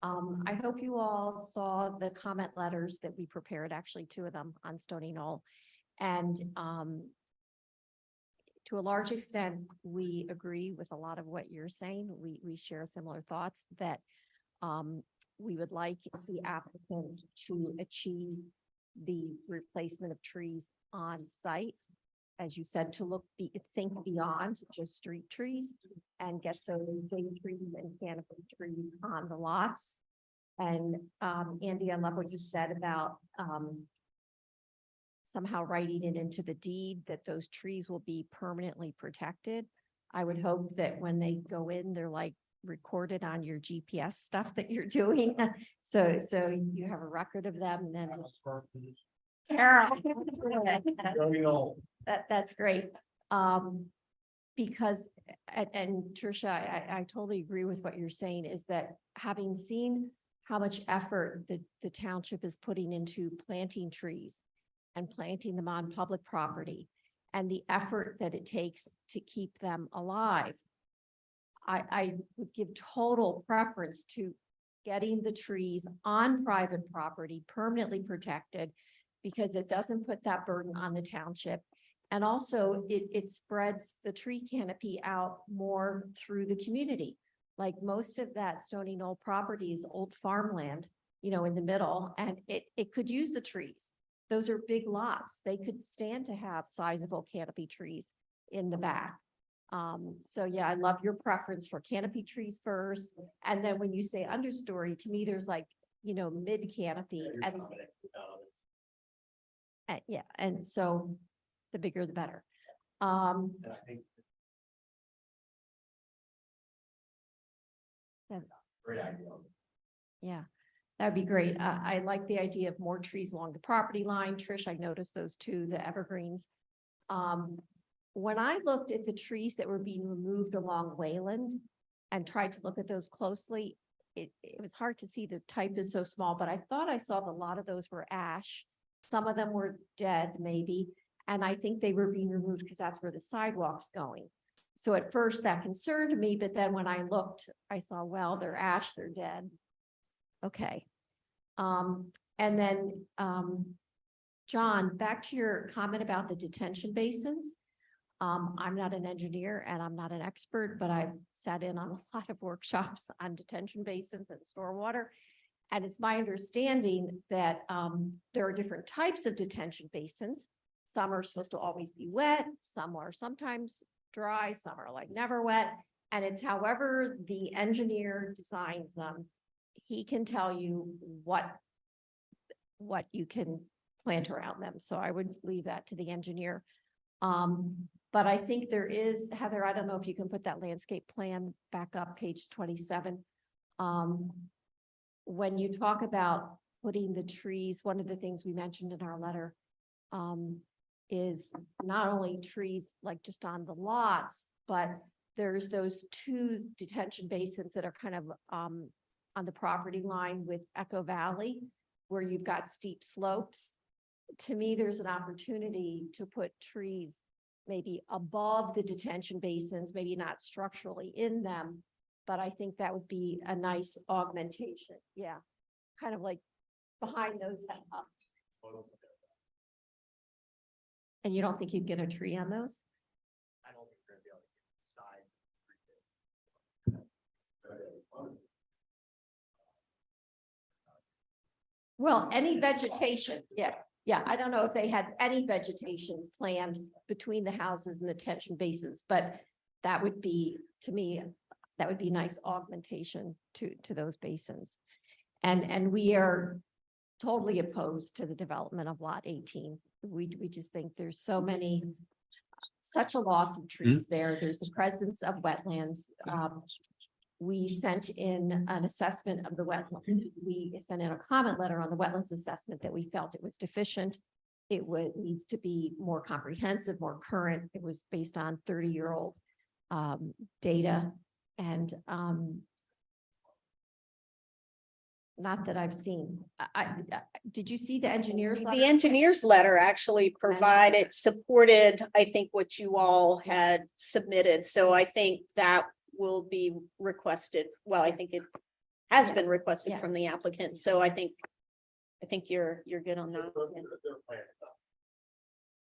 I hope you all saw the comment letters that we prepared, actually 2 of them on Stoney Knoll. And to a large extent, we agree with a lot of what you're saying. We share similar thoughts that we would like the applicant to achieve the replacement of trees on site. As you said, to think beyond just street trees and get those big trees and canopy trees on the lots. And Andy, I love what you said about somehow writing it into the deed that those trees will be permanently protected. I would hope that when they go in, they're like recorded on your GPS stuff that you're doing. So you have a record of them and then. Carol. That's great. Because, and Tricia, I totally agree with what you're saying, is that having seen how much effort the township is putting into planting trees and planting them on public property and the effort that it takes to keep them alive, I would give total preference to getting the trees on private property permanently protected, because it doesn't put that burden on the township. And also it spreads the tree canopy out more through the community. Like most of that Stoney Knoll property is old farmland, in the middle, and it could use the trees. Those are big lots. They could stand to have sizable canopy trees in the back. So yeah, I love your preference for canopy trees first. And then when you say understory, to me, there's like, mid canopy and yeah, and so the bigger the better. And I think. Yeah. Great idea. Yeah, that'd be great. I like the idea of more trees along the property line. Trish, I noticed those 2, the evergreens. When I looked at the trees that were being removed along Wayland and tried to look at those closely, it was hard to see. The type is so small, but I thought I saw a lot of those were ash. Some of them were dead, maybe. And I think they were being removed because that's where the sidewalk's going. So at first that concerned me, but then when I looked, I saw, well, they're ash, they're dead. Okay. And then, John, back to your comment about the detention basins. I'm not an engineer and I'm not an expert, but I've sat in on a lot of workshops on detention basins and stormwater. And it's my understanding that there are different types of detention basins. Some are supposed to always be wet, some are sometimes dry, some are like never wet. And it's however the engineer designs them, he can tell you what you can plant around them. So I would leave that to the engineer. But I think there is, Heather, I don't know if you can put that landscape plan back up, page 27. When you talk about putting the trees, one of the things we mentioned in our letter is not only trees like just on the lots, but there's those 2 detention basins that are kind of on the property line with Echo Valley, where you've got steep slopes. To me, there's an opportunity to put trees maybe above the detention basins, maybe not structurally in them, but I think that would be a nice augmentation. Yeah, kind of like behind those. And you don't think you'd get a tree on those? I don't think they're gonna be able to get side. Well, any vegetation, yeah. Yeah, I don't know if they had any vegetation planned between the houses and the detention basins, but that would be, to me, that would be nice augmentation to those basins. And we are totally opposed to the development of lot 18. We just think there's so many, such a loss of trees there. There's the presence of wetlands. We sent in an assessment of the wetland. We sent in a comment letter on the wetlands assessment that we felt it was deficient. It needs to be more comprehensive, more current. It was based on 30-year-old data. And not that I've seen. Did you see the engineer's letter? The engineer's letter actually supported, I think, what you all had submitted. So I think that will be requested. Well, I think it has been requested from the applicant. So I think you're good on that.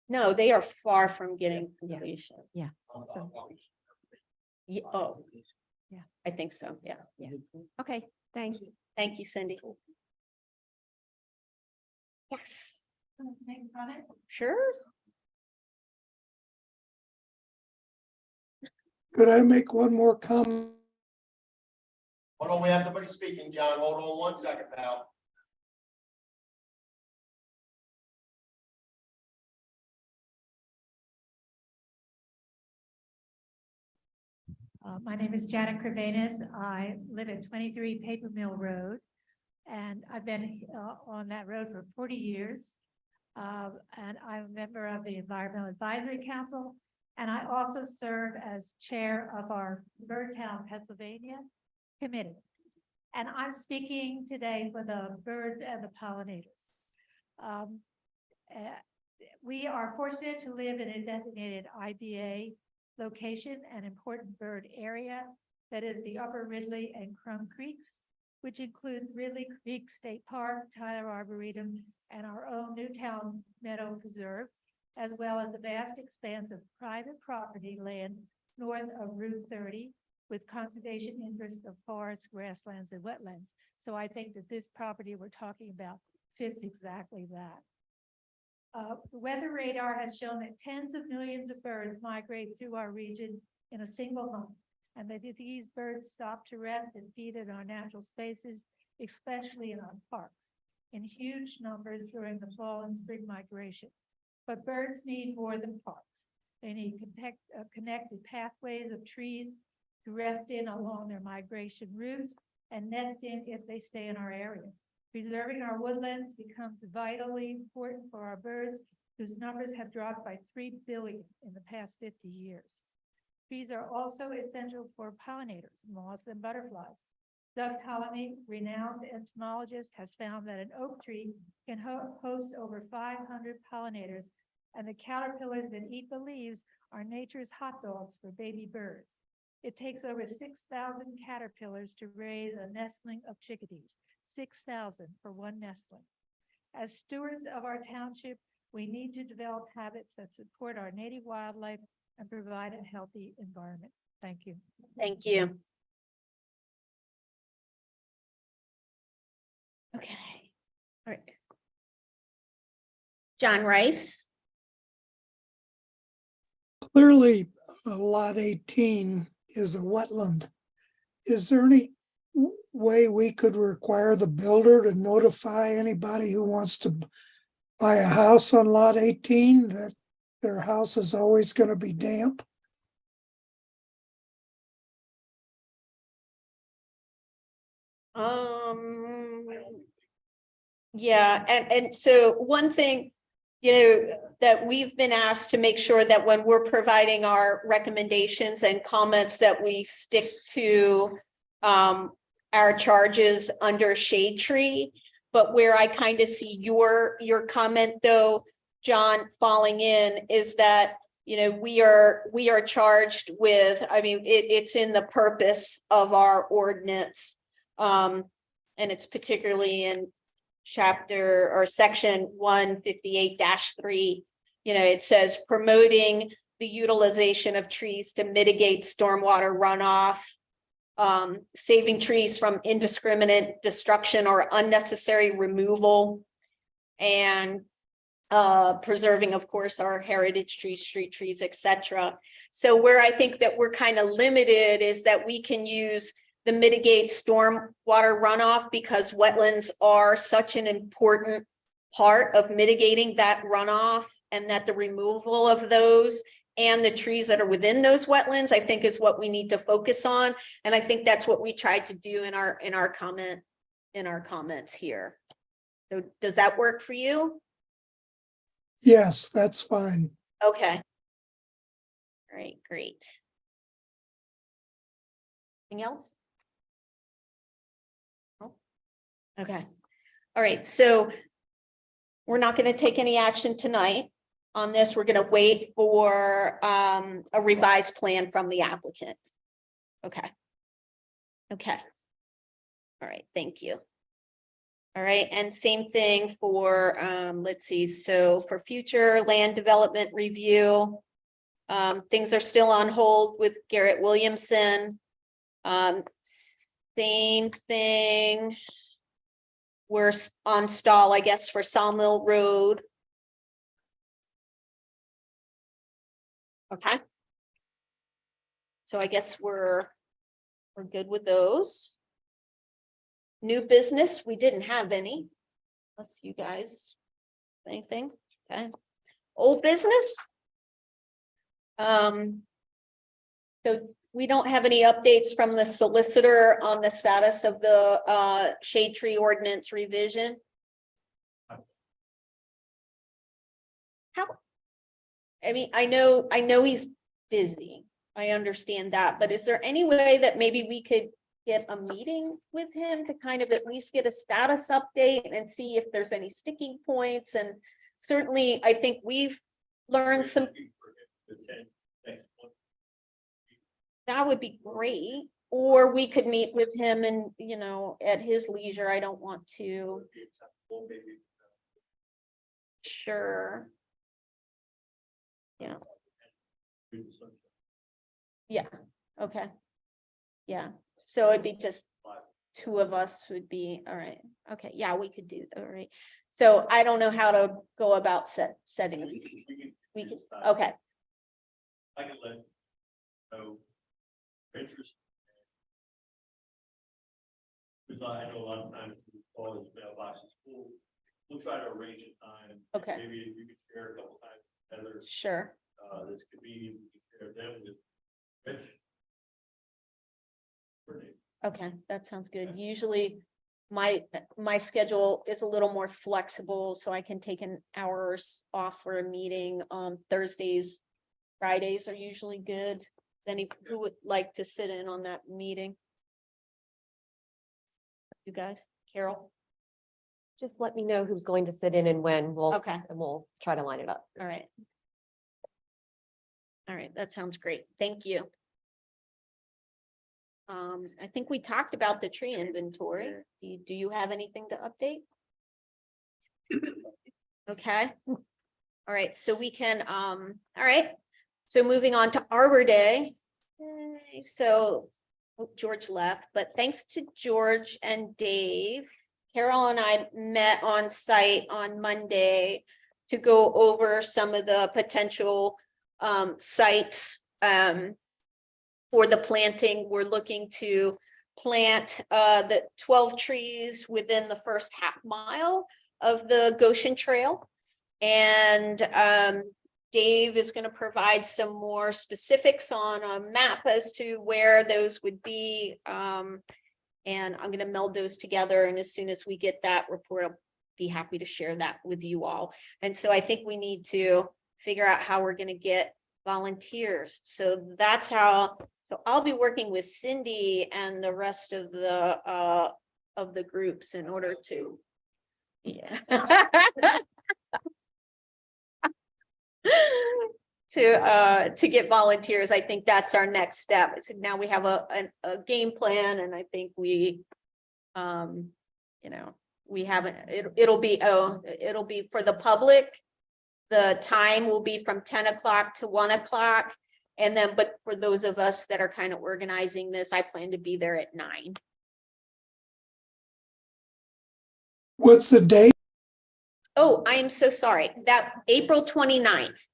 No, they are far from getting completion. Yeah. So, Yeah, oh, yeah, I think so. Yeah. yeah. Okay, thanks. Thank you, Cindy. Yes, sure. Could I make one more comment? Hold on, we have somebody speaking, John. Hold on 1 second, pal. My name is Janet Cravanis. I live at 23 Paper Mill Road, and I've been on that road for 40 years. And I'm a member of the Environmental Advisory Council, and I also serve as chair of our Birdtown, Pennsylvania committee. And I'm speaking today for the birds and the pollinators. We are fortunate to live in a designated IBA location, an important bird area that is the Upper Ridley and Crum Creeks, which includes Ridley Creek State Park, Tyler Arboretum, and our own Newtown Meadow Preserve, as well as the vast expanse of private property land north of Route 30 with conservation interests of forests, grasslands, and wetlands. So I think that this property we're talking about fits exactly that. The weather radar has shown that tens of millions of birds migrate through our region in a single month, and that if these birds stop to rest and feed in our natural spaces, especially in our parks, in huge numbers during the fall and spring migration. But birds need more than parks. They need connected pathways of trees to rest in along their migration routes and nest in if they stay in our area. Preserving our woodlands becomes vitally important for our birds, whose numbers have dropped by 3 billion in the past 50 years. Trees are also essential for pollinators, moths, and butterflies. Doug Ptolemy, renowned entomologist, has found that an oak tree can host over 500 pollinators and the caterpillars that eat the leaves are nature's hot dogs for baby birds. It takes over 6,000 caterpillars to raise a nestling of chickadees, 6,000 for one nestling. As stewards of our township, we need to develop habits that support our native wildlife and provide a healthy environment. Thank you. Thank you. Okay, all right. John Rice. Clearly, lot 18 is a wetland. Is there any way we could require the builder to notify anybody who wants to buy a house on lot 18 that their house is always going to be damp? Yeah, and so one thing, that we've been asked to make sure that when we're providing our recommendations and comments that we stick to our charges under shade tree. But where I kind of see your comment though, John, falling in is that, we are charged with, I mean, it's in the purpose of our ordinance. And it's particularly in chapter or section 158-3, it says promoting the utilization of trees to mitigate stormwater runoff, saving trees from indiscriminate destruction or unnecessary removal, and preserving, of course, our heritage trees, street trees, etc. So where I think that we're kind of limited is that we can use the mitigate storm water runoff because wetlands are such an important part of mitigating that runoff, and that the removal of those and the trees that are within those wetlands, I think, is what we need to focus on. And I think that's what we tried to do in our comments here. So does that work for you? Yes, that's fine. Okay. All right, great. Anything else? Okay. All right. So we're not going to take any action tonight on this. We're going to wait for a revised plan from the applicant. Okay. Okay. All right. Thank you. All right. And same thing for, let's see. So for future land development review, things are still on hold with Garrett Williamson. Same thing. We're on stall, I guess, for Sawmill Road. Okay. So I guess we're good with those. New business, we didn't have any. Unless you guys, anything, okay. Old business. So we don't have any updates from the solicitor on the status of the shade tree ordinance revision. How? I mean, I know he's busy. I understand that, but is there any way that maybe we could get a meeting with him to kind of at least get a status update and see if there's any sticking points? And certainly, I think we've learned some. That would be great. Or we could meet with him and, at his leisure. I don't want to. Sure. Yeah. Yeah. Okay. Yeah. So it'd be just two of us would be, all right. Okay. Yeah, we could do, all right. So I don't know how to go about setting. We can, okay. I can let know interest. Because I know a lot of times all his mailboxes full. We'll try to arrange a time. Okay. Maybe if you could share a couple times together. Sure. This could be, we could share them with Rich. Okay, that sounds good. Usually my schedule is a little more flexible, so I can take an hours off for a meeting. Thursdays, Fridays are usually good. Any who would like to sit in on that meeting? You guys, Carol? Just let me know who's going to sit in and when. Okay. And we'll try to line it up. All right. All right, that sounds great. Thank you. I think we talked about the tree inventory. Do you have anything to update? Okay. All right, so we can, all right. So moving on to Arbor Day. Okay, so oh, George left, but thanks to George and Dave, Carol and I met on site on Monday to go over some of the potential sites for the planting. We're looking to plant the 12 trees within the first half mile of the Goshen Trail. And Dave is going to provide some more specifics on a map as to where those would be. And I'm going to meld those together. And as soon as we get that report, I'll be happy to share that with you all. And so I think we need to figure out how we're going to get volunteers. So that's how, so I'll be working with Cindy and the rest of the groups in order to, yeah. to get volunteers. I think that's our next step. So now we have a game plan, and I think we, you know, we haven't, it'll be for the public. The time will be from 10 o'clock to 1 o'clock. And then, but for those of us that are kind of organizing this, I plan to be there at 9. What's the date? Oh, I am so sorry. That April 29th.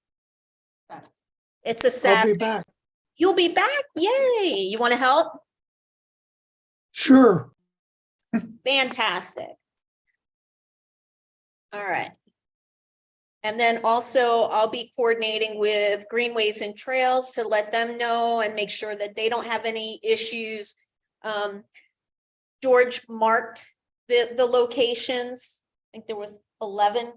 It's a I'll Saturday. be back. You'll be back? Yay. You want to help? Sure. Fantastic. All right. And then also I'll be coordinating with Greenways and Trails to let them know and make sure that they don't have any issues. George marked the locations. I think there was 11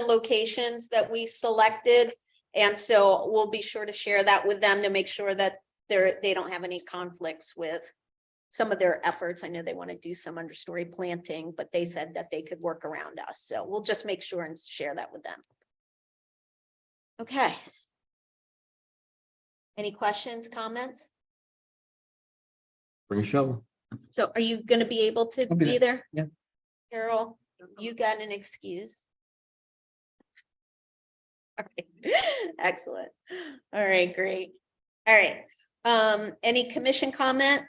locations that we selected. And so we'll be sure to share that with them to make sure that they don't have any conflicts with some of their efforts. I know they want to do some understory planting, but they said that they could work around us. So we'll just make sure and share that with them. Okay. Any questions, comments? Bring a shovel. So are you going to be able to I'll be be there? yeah. Carol, you got an excuse? All right. Excellent. All right, great. All right. Any commission comment?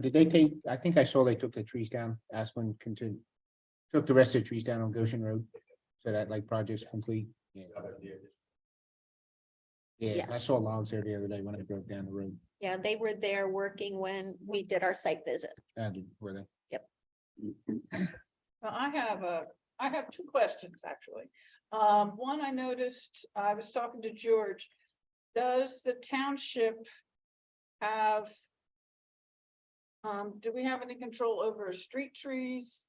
Did they take, I think I saw they took the trees down, Aspen took the rest of the trees down on Goshen Road. So that like project's complete. Yeah. Yeah, I Yes. saw logs there the other day when I drove down the road. Yeah, they were there working when we did our site visit. Were they? Yep. Well, I have 2 questions, actually. One, I noticed, I was talking to George. Does the township have, do we have any control over street trees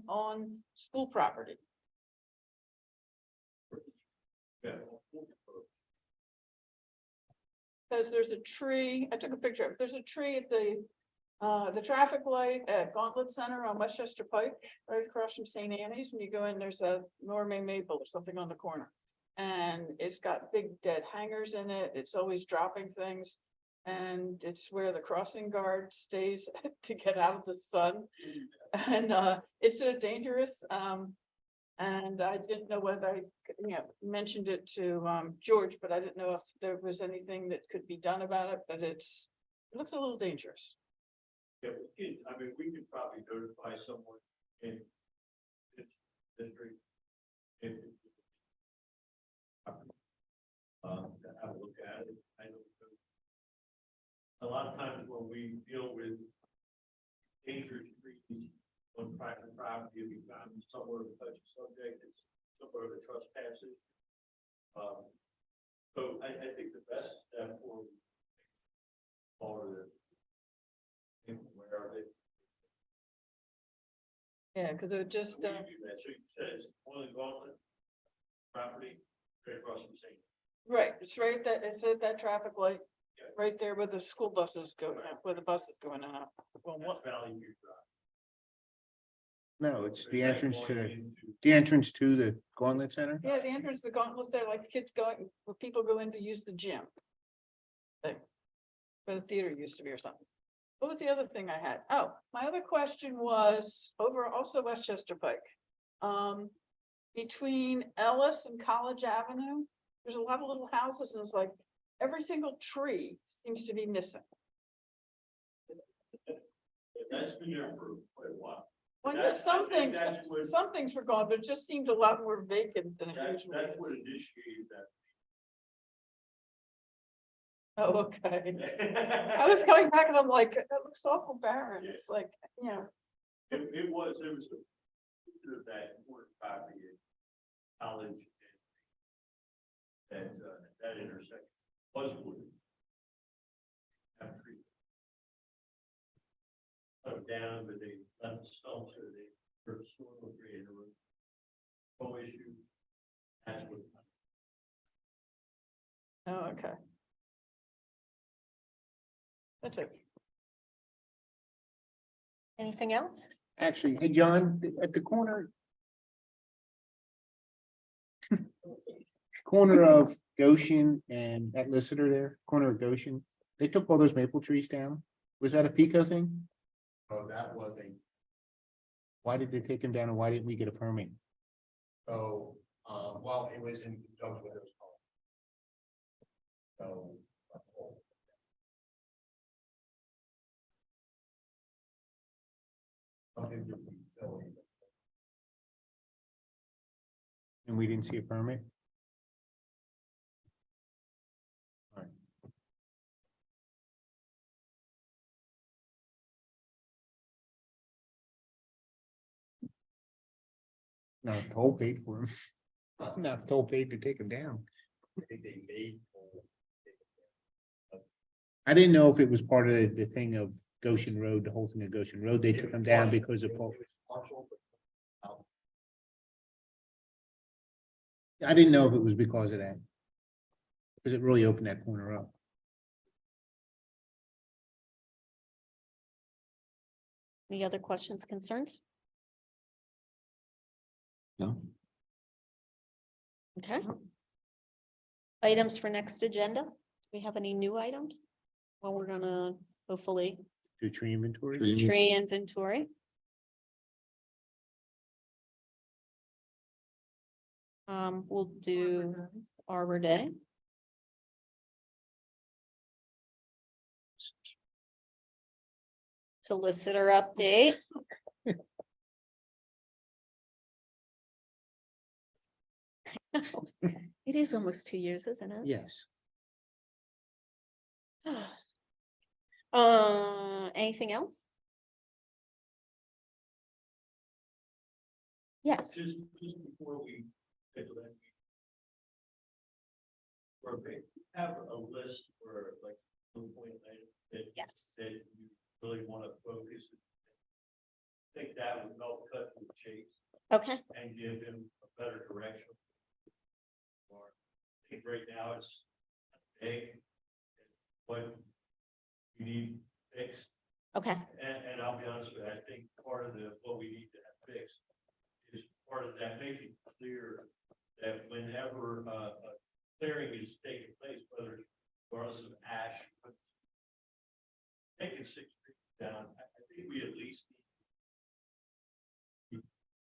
on school property? Yeah. Because there's a tree, I took a picture of it, there's a tree at the traffic light at Gauntlet Center on Westchester Pike, right across from St. Annie's. When you go in, there's a Norway maple or something on the corner. And it's got big dead hangers in it. It's always dropping things. And it's where the crossing guard stays to get out of the sun. And it's dangerous. And I didn't know whether I mentioned it to George, but I didn't know if there was anything that could be done about it, but it looks a little dangerous. Yeah, I mean, we could probably notify someone in this district. To have a look at it. I know a lot of times when we deal with dangerous trees on private property, we found somewhere of such a subject, it's somewhere of a trespasses. So I think the best step for all of this. Where are they? Yeah, because it just, So you said it's on the Gauntlet property, right across from St. right, it's right that, it's at that traffic light, right there where the school buses go, where the buses go in and out. Well, That's Valley View Drive. No, it's the Right entrance to, going into- the entrance to the Gauntlet Center. Yeah, the entrance, the gauntlets there, like kids going, where people go in to use the gym. Like, where the theater used to be or something. What was the other thing I had? Oh, my other question was over also Westchester Pike. Between Ellis and College Avenue, there's a lot of little houses and it's like every single tree seems to be missing. That's been there for quite a while. Well, That's- just some I think things, that's what- some things were gone, but it just seemed a lot more vacant than it That's usually what is. initiated Oh, okay. that. I was going back and I'm like, that looks awful barren. It's like, you know, It was a picture of that work property in college. And that intersection was wooded. Have trees. Cut down, but they left the stumps or they for soil created a root. No issue. That's what. oh, okay. That's it. Anything else? Actually, hey, John, at the corner. Corner of Goshen and that Lister there, corner of Goshen, they took all those maple trees down. Was that a Pico thing? So that was a, Why did they take them down and why didn't we get a permit? so, well, it was in conjunction with those calls. So. Something to be filling. And we didn't see a permit? All right. Not if toll paid for them. Not if toll paid to take them down. I think they made. I didn't know if it was part of the thing of Goshen Road, the whole thing of Goshen Road. They took them down because of. Partial, but I didn't know if it was because of that. Because it really opened that corner up. Any other questions, concerns? No, Okay. Items for next agenda? Do we have any new items? Well, we're gonna hopefully Do tree inventory. tree inventory. We'll do Arbor Day. Solicitor update. It is almost 2 years, isn't it? Yes. Anything else? Yes, Just before we get to that. Okay, have a list for like one point that yes. that you really want to focus. I think that would help cut to the chase Okay, and give him a better direction. Or I think right now it's big. What you need fixed, okay, and I'll be honest with you, I think part of what we need to have fixed is part of that making clear that whenever a clearing is taking place, whether it's regardless of ash, taking 6 trees down, I think we at least need to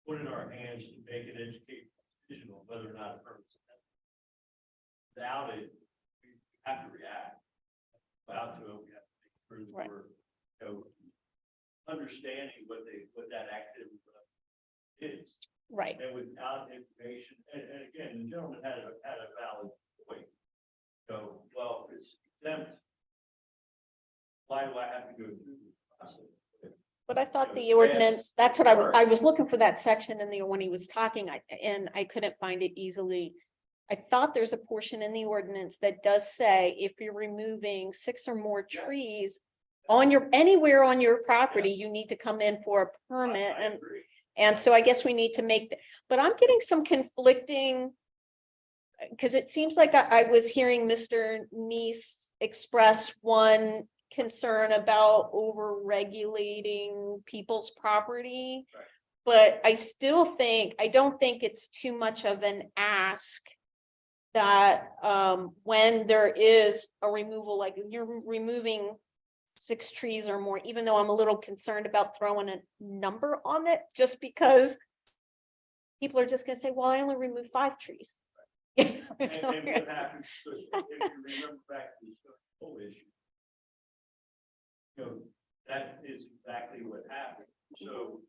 put in our hands to make an educated decision on whether or not a permit is necessary. Without it, we have to react. Without it, we have to make sure that Right. we're, understanding what that activity is. right. And without information, and again, the gentleman had a valid point. So, well, if it's exempt, why do I have to go through this process? But I thought the ordinance, that's what I was looking for that section in the, when he was talking, and I couldn't find it easily. I thought there's a portion in the ordinance that does say if you're removing 6 or more trees on anywhere on your property, you need to come in for a permit. I agree. And so I guess we need to make, but I'm getting some conflicting. Because it seems like I was hearing Mr. Neese express one concern about over regulating people's property. Right. But I still think, I don't think it's too much of an ask that when there is a removal, like you're removing 6 trees or more, even though I'm a little concerned about throwing a number on it, just because people are just gonna say, well, I only removed 5 trees. So And what happens, so if you remember back to the whole issue. You know, that is exactly what happened. So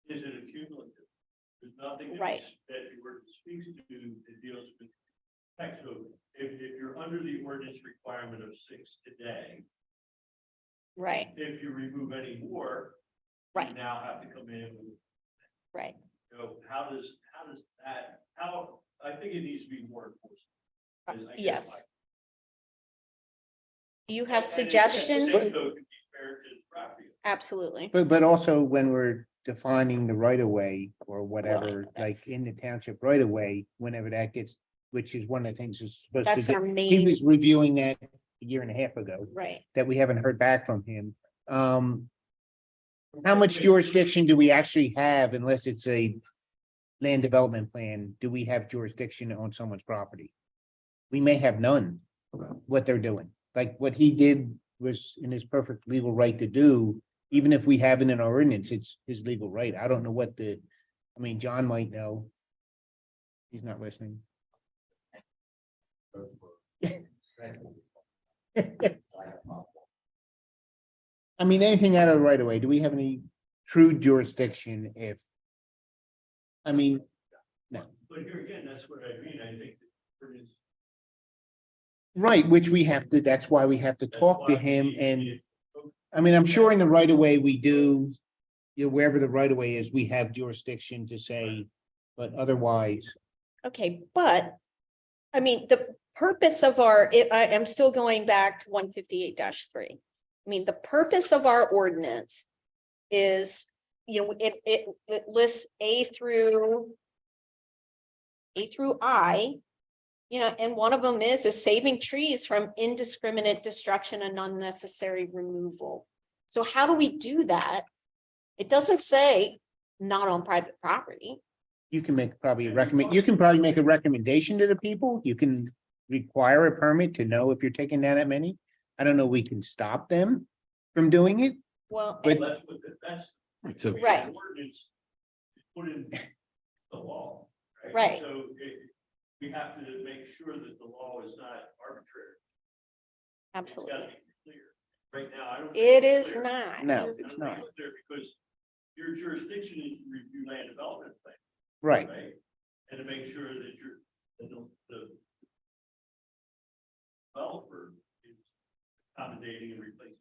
is it a cumulative? There's nothing Right. that the ordinance speaks to that deals with. Heck, so if you're under the ordinance requirement of 6 today, Right, if you remove any more, Right. you now have to come in with, right. you know, how does that, I think it needs to be more enforced. Yes. Do you have And suggestions? it could be fair to the property. Absolutely. But also when we're defining the right of way or whatever, like that's- in the township right of way, whenever that gets, which is one of the things is supposed to That's get. our He main, was reviewing that a year and a half ago right. that we haven't heard back from him. How much jurisdiction do we actually have unless it's a land development plan? Do we have jurisdiction on someone's property? We may have none, what they're doing. Like what he did was in his perfect legal right to do, even if we have it in our ordinance, it's his legal right. I don't know what I mean, John might know. He's not listening. I mean, anything out of the right of way, do we have any true jurisdiction if? I mean, no, But here again, that's what I mean. I think the ordinance. right, which we have to, that's why we have to That's talk to why we him need to and, get- I mean, I'm sure in the right of way we do. You know, wherever the right of way is, we have jurisdiction to say, but otherwise, Okay, but I mean, the purpose of I am still going back to 158-3. I mean, the purpose of our ordinance is, you know, it lists A through I, you know, and one of them is saving trees from indiscriminate destruction and unnecessary removal. So how do we do that? It doesn't say not on private property. you can make probably you can probably make a recommendation to the people. You can require a permit to know if you're taking down that many. I don't know, we can stop them from doing it. Well, But- and- That's what, that's. Right, so- Right. The ordinance is put in the law. Right. So we have to make sure that the law is not arbitrary. It's absolutely. gotta be clear. Right now, I don't. think It it's is clear. not. No, I don't it's think not. clear because your jurisdiction is to review land development plan, Right. right? And to make sure that the developer is accommodating and replacing.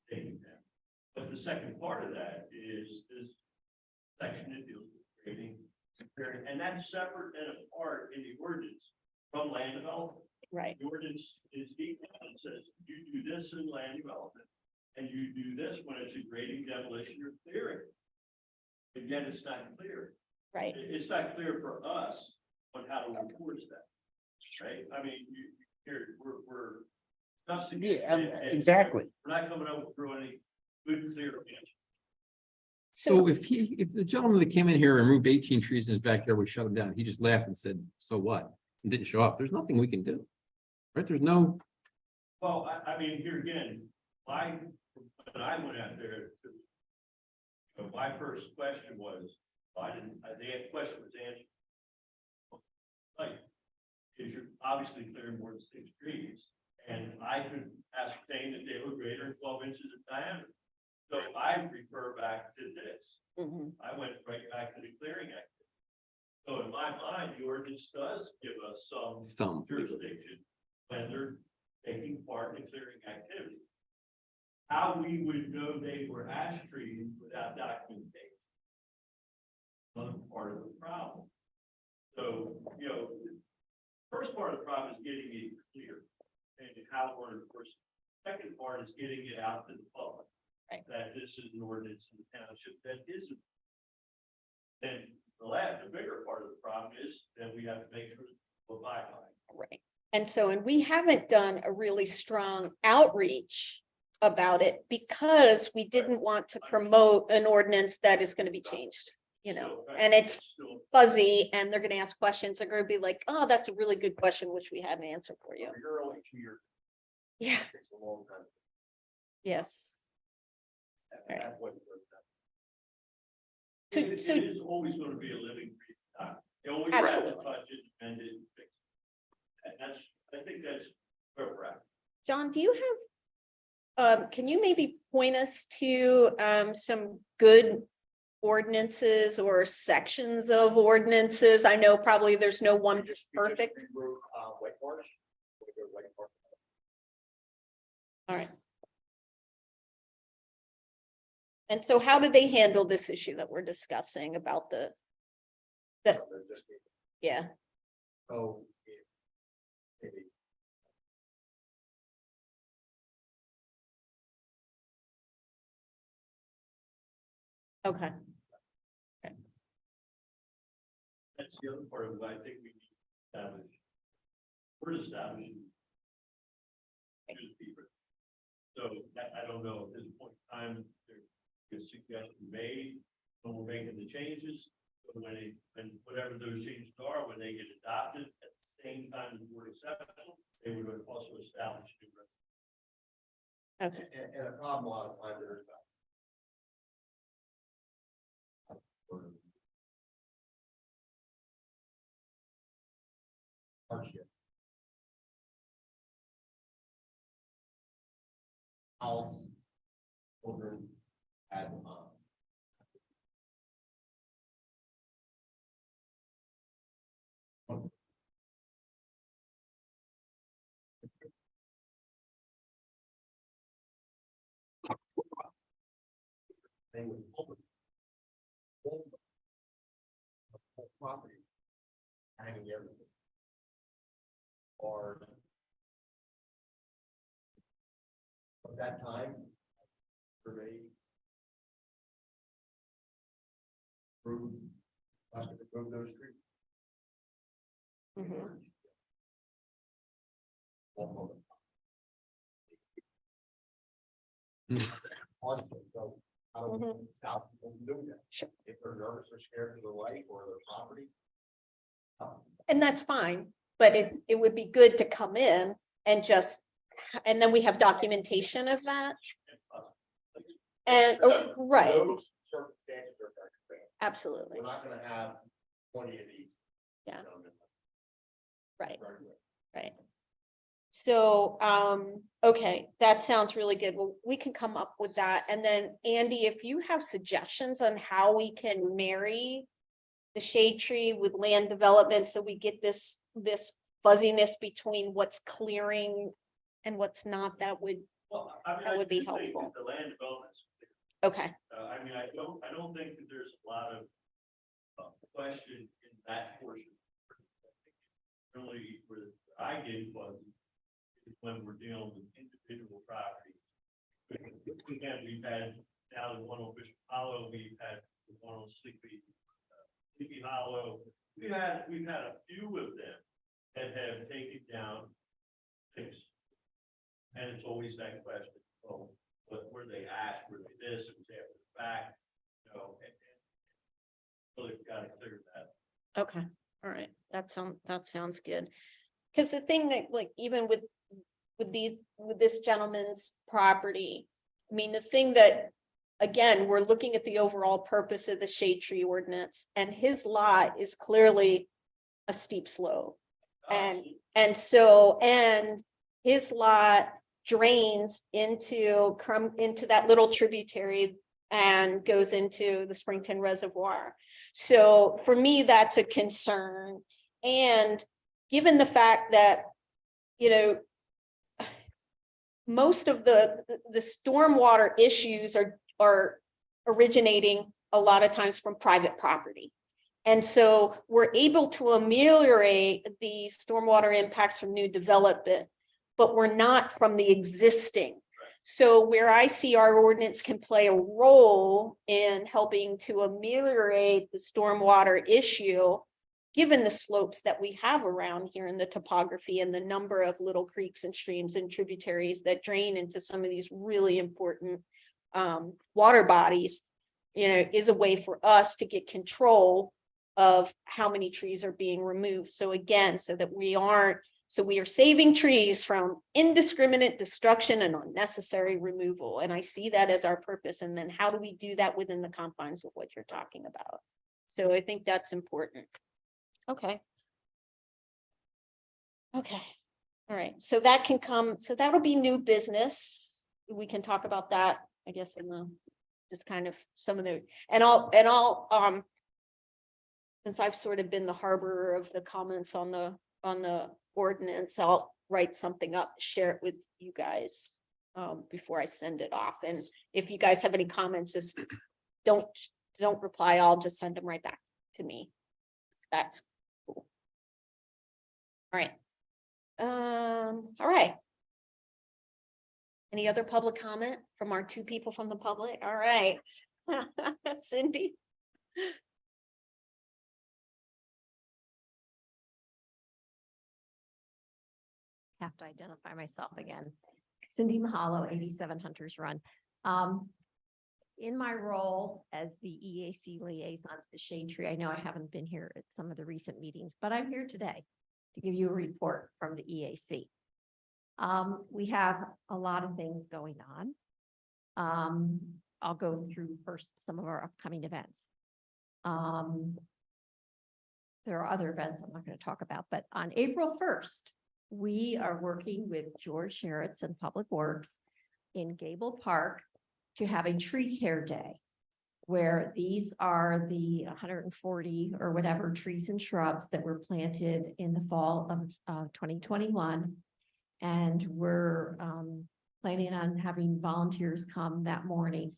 Taking that. But the second part of that is this section that deals with grading, and that's separate and apart in the ordinance from land development. Right, The ordinance is detailed and says you do this in land development and you do this when it's a grading, demolition or clearing. Again, it's not clear. right. It's not clear for us on how to enforce that. Right? I mean, we're. discussing it, Yeah, and exactly. We're not coming up with any good, clear answer. So if the gentleman that came in here and removed 18 trees in his backyard, we shut him down. He just laughed and said, so what? And didn't show up. There's nothing we can do. Right? There's no, Well, I mean, here again, when I went out there, my first question was, the question was answered. Like, is you're obviously clearing more than 6 trees, and I could ascertain that they were greater than 12 inches in diameter. So I refer back to this. Mhm. I went right back to the clearing activity. So in my mind, the ordinance does give us some jurisdiction when they're taking part in the clearing activity. How we would know they were ash trees without documentation. Another part of the problem. So, you know, first part of the problem is getting it clear and how we're enforcing. Second part is getting it out to the public. Right. That this is an ordinance in the township that isn't. And the bigger part of the problem is that we have to make sure we're abide by. Right. And so, and we haven't done a really strong outreach about it because we didn't want to promote an ordinance that is going to be changed, you know, and it's fuzzy and they're going to ask questions. They're going to be like, oh, that's a really good question, which we had an answer for you. You're only 2 years. Yeah. It's a long time. Yes. Right. That's what- So- It so- it is always gonna be a living. They always have to Absolutely. touch it and it fix it. And that's, I think that's where we're at. John, do you have, can you maybe point us to, some good ordinances or sections of ordinances? I know probably there's no one We just perfect. rewrote, White Marsh. We go White Marsh. All right. And so how do they handle this issue that we're discussing about the, They're just- yeah, So. Maybe. okay, That's the other part of it. I think we need to establish. We're establishing. good people. So I don't know, at this point in time, there's a suggestion made when we're making the changes. But when whatever those changes are, when they get adopted, at the same time the board accepts them, they would also establish new. okay, And a problem a lot of times there's about. Hardship. House. Children. Had, They would own the whole property, hanging everything. Or at that time, survey. Approved, must have approved those streets. mhm, So, I don't mhm. stop people from doing that. Sure. If they're nervous or scared for their life or their property. And that's fine, but it would be good to come in and just, and then we have documentation of that. And, oh, right, Those circumstances are very rare. absolutely, We're not gonna have 20 of these. Yeah. You know, right. very rare. Right. So, okay, that sounds really good. Well, we can come up with that. And then Andy, if you have suggestions on how we can marry the shade tree with land development, so we get this fuzziness between what's clearing and what's not, that would, Well, I mean, That would be do think helpful. that the land development's. okay, I mean, I don't think that there's a lot of question in that portion. Really, where I get was is when we're dealing with individual property. Again, we've had now the one on Bishop Hollow, we've had the one on Sleepy Hollow. We've had a few of them that have taken down things. And it's always that question, oh, what were they asked, were they this, it was after the fact, you know, and so they've got to clear that. okay, all right, that sounds good. Because the thing that, like, even with this gentleman's property, I mean, the thing that, again, we're looking at the overall purpose of the shade tree ordinance, and his lot is clearly a steep slope. And so, and his lot drains into that little tributary and goes into the Springton Reservoir. So for me, that's a concern. And given the fact that, you know, most of the stormwater issues are originating a lot of times from private property. And so we're able to ameliorate the stormwater impacts from new development, but we're not from the existing. So where I see our ordinance can play a role in helping to ameliorate the stormwater issue given the slopes that we have around here in the topography and the number of little creeks and streams and tributaries that drain into some of these really important water bodies, you know, is a way for us to get control of how many trees are being removed. So again, so we are saving trees from indiscriminate destruction and unnecessary removal. And I see that as our purpose. And then how do we do that within the confines of what you're talking about? So I think that's important. Okay. Okay. All right. So that can come, so that'll be new business. We can talk about that, I guess, in the, just kind of some of the, and I'll, since I've sort of been the harborer of the comments on the ordinance, I'll write something up, share it with you guys before I send it off. And if you guys have any comments, just don't reply. I'll just send them right back to me. That's cool. All right. All right. Any other public comment from our two people from the public? All right. Cindy. Have to identify myself again. Cindy Mahalo, 87 Hunters Run. In my role as the EAC liaison to the Shade Tree, I know I haven't been here at some of the recent meetings, but I'm here today to give you a report from the EAC. We have a lot of things going on. I'll go through first some of our upcoming events. There are other events I'm not going to talk about, but on April 1st, we are working with George Sherritt's and Public Works in Gable Park to have a tree care day, where these are the 140 or whatever trees and shrubs that were planted in the fall of 2021. And we're planning on having volunteers come that morning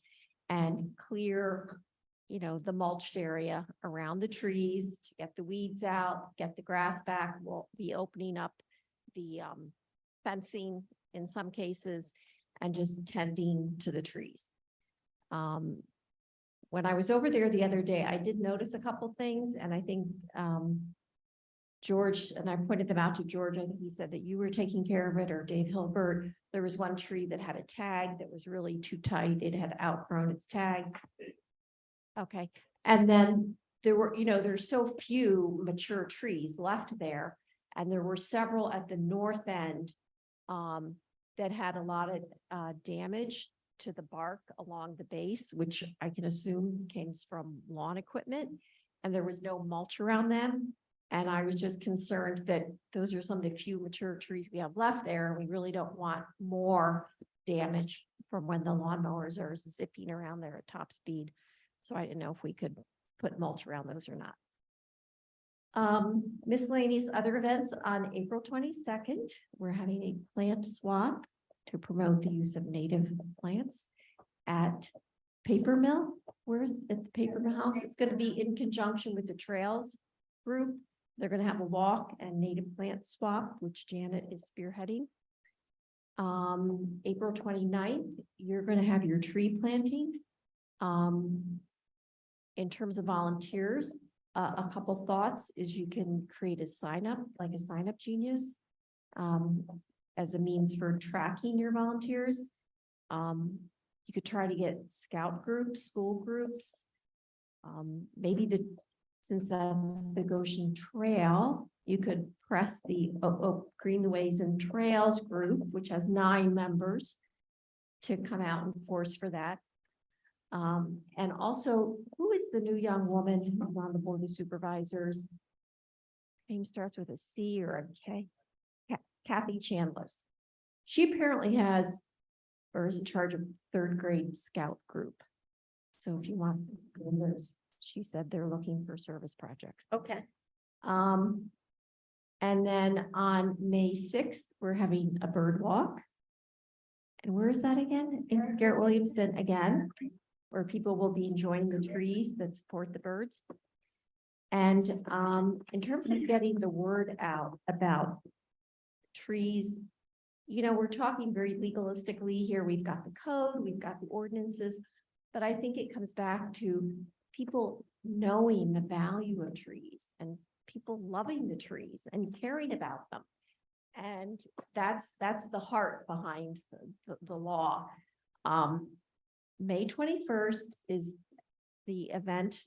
and clear, you know, the mulched area around the trees to get the weeds out, get the grass back. We'll be opening up the fencing in some cases and just tending to the trees. When I was over there the other day, I did notice a couple things, and I think George, and I pointed them out to George, I think he said that you were taking care of it, or Dave Hilbert. There was one tree that had a tag that was really too tight. It had outgrown its tag. Okay. And then there were, you know, there's so few mature trees left there. And there were several at the north end that had a lot of damage to the bark along the base, which I can assume came from lawn equipment, and there was no mulch around them. And I was just concerned that those are some of the few mature trees we have left there, and we really don't want more damage from when the lawnmowers are zipping around there at top speed. So I didn't know if we could put mulch around those or not. Miscellaneous other events on April 22nd, we're having a plant swap to promote the use of native plants at Paper Mill. Where's at the Paper Mill House? It's going to be in conjunction with the Trails group. They're going to have a walk and native plant swap, which Janet is spearheading. April 29th, you're going to have your tree planting. In terms of volunteers, a couple thoughts is you can create a sign up, like a sign up genius, as a means for tracking your volunteers. You could try to get scout groups, school groups, maybe since that's the Goshen Trail, you could press the Green the Ways and Trails group, which has 9 members, to come out and force for that. And also, who is the new young woman on the Board of Supervisors? Name starts with a C or a K. Kathy Chandless. She apparently has, or is in charge of 3rd grade scout group. So if you want members, she said they're looking for service projects. Okay. And then on May 6th, we're having a bird walk. And where is that again? In Garrett Williamson again, where people will be enjoying the trees that support the birds. And in terms of getting the word out about trees, you know, we're talking very legalistically here. We've got the code, we've got the ordinances, but I think it comes back to people knowing the value of trees and people loving the trees and caring about them. And that's the heart behind the law. May 21st is the event,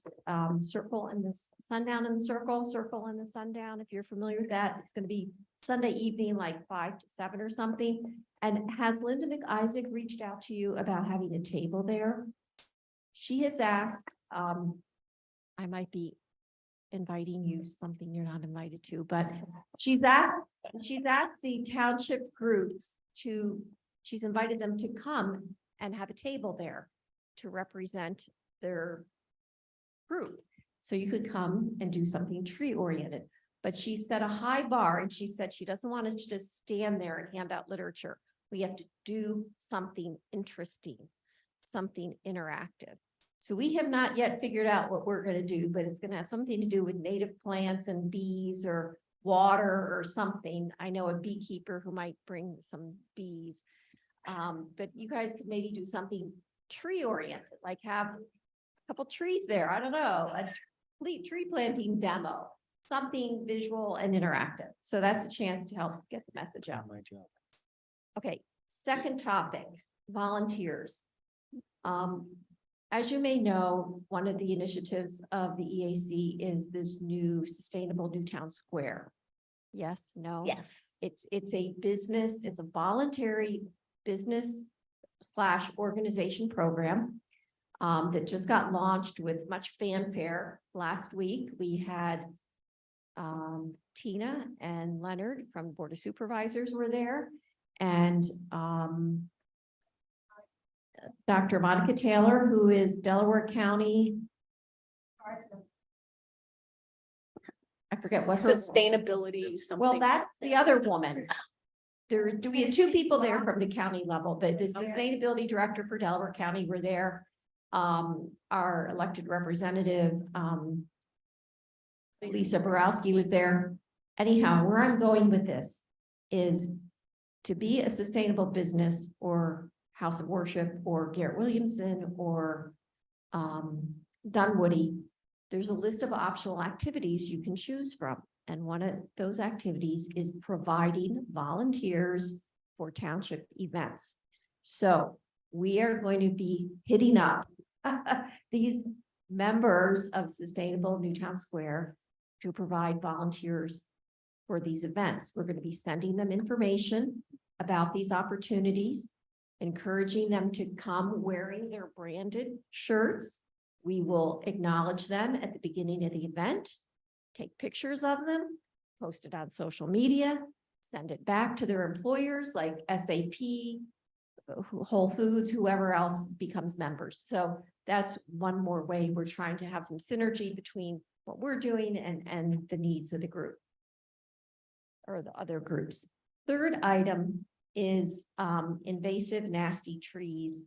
Circle in the Sundown in the Circle in the Sundown. If you're familiar with that, it's going to be Sunday evening, like 5 to 7 or something. And has Linda McIsaac reached out to you about having a table there? She has asked, I might be inviting you to something you're not invited to, but she's asked the township groups she's invited them to come and have a table there to represent their group. So you could come and do something tree oriented, but she set a high bar and she said she doesn't want us to just stand there and hand out literature. We have to do something interesting, something interactive. So we have not yet figured out what we're going to do, but it's going to have something to do with native plants and bees or water or something. I know a beekeeper who might bring some bees. But you guys could maybe do something tree oriented, like have a couple trees there. I don't know, a tree planting demo, something visual and interactive. So that's a chance to help get the message out. My job. Okay, second topic, volunteers. As you may know, one of the initiatives of the EAC is this new Sustainable Newtown Square. Yes, no? Yes. It's a business, it's a voluntary business / organization program that just got launched with much fanfare last week. We had Tina and Leonard from Board of Supervisors were there, and Dr. Monica Taylor, who is Delaware County. I forget what her. Sustainability, something. Well, that's the other woman. We had 2 people there from the county level, but the sustainability director for Delaware County were there. Our elected representative, Lisa Borowski was there. Anyhow, where I'm going with this is to be a sustainable business or house of worship or Garrett Williamson or Dunwoody. There's a list of optional activities you can choose from. And one of those activities is providing volunteers for township events. So we are going to be hitting up these members of Sustainable Newtown Square to provide volunteers for these events. We're going to be sending them information about these opportunities, encouraging them to come wearing their branded shirts. We will acknowledge them at the beginning of the event, take pictures of them, post it on social media, send it back to their employers like SAP, Whole Foods, whoever else becomes members. So that's one more way we're trying to have some synergy between what we're doing and the needs of the group or the other groups. Third item is invasive nasty trees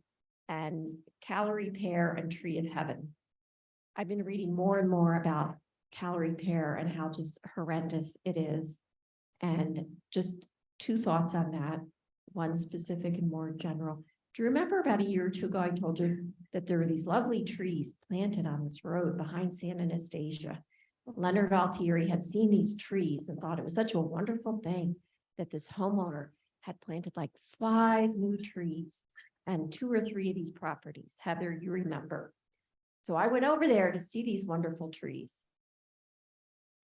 and calorie pear and tree of heaven. I've been reading more and more about calorie pear and how just horrendous it is. And just 2 thoughts on that, one specific and more general. Do you remember about a year or 2 ago, I told you that there were these lovely trees planted on this road behind San Anastasia? Leonard Altieri had seen these trees and thought it was such a wonderful thing that this homeowner had planted like 5 new trees and 2 or 3 of these properties. Heather, you remember. So I went over there to see these wonderful trees.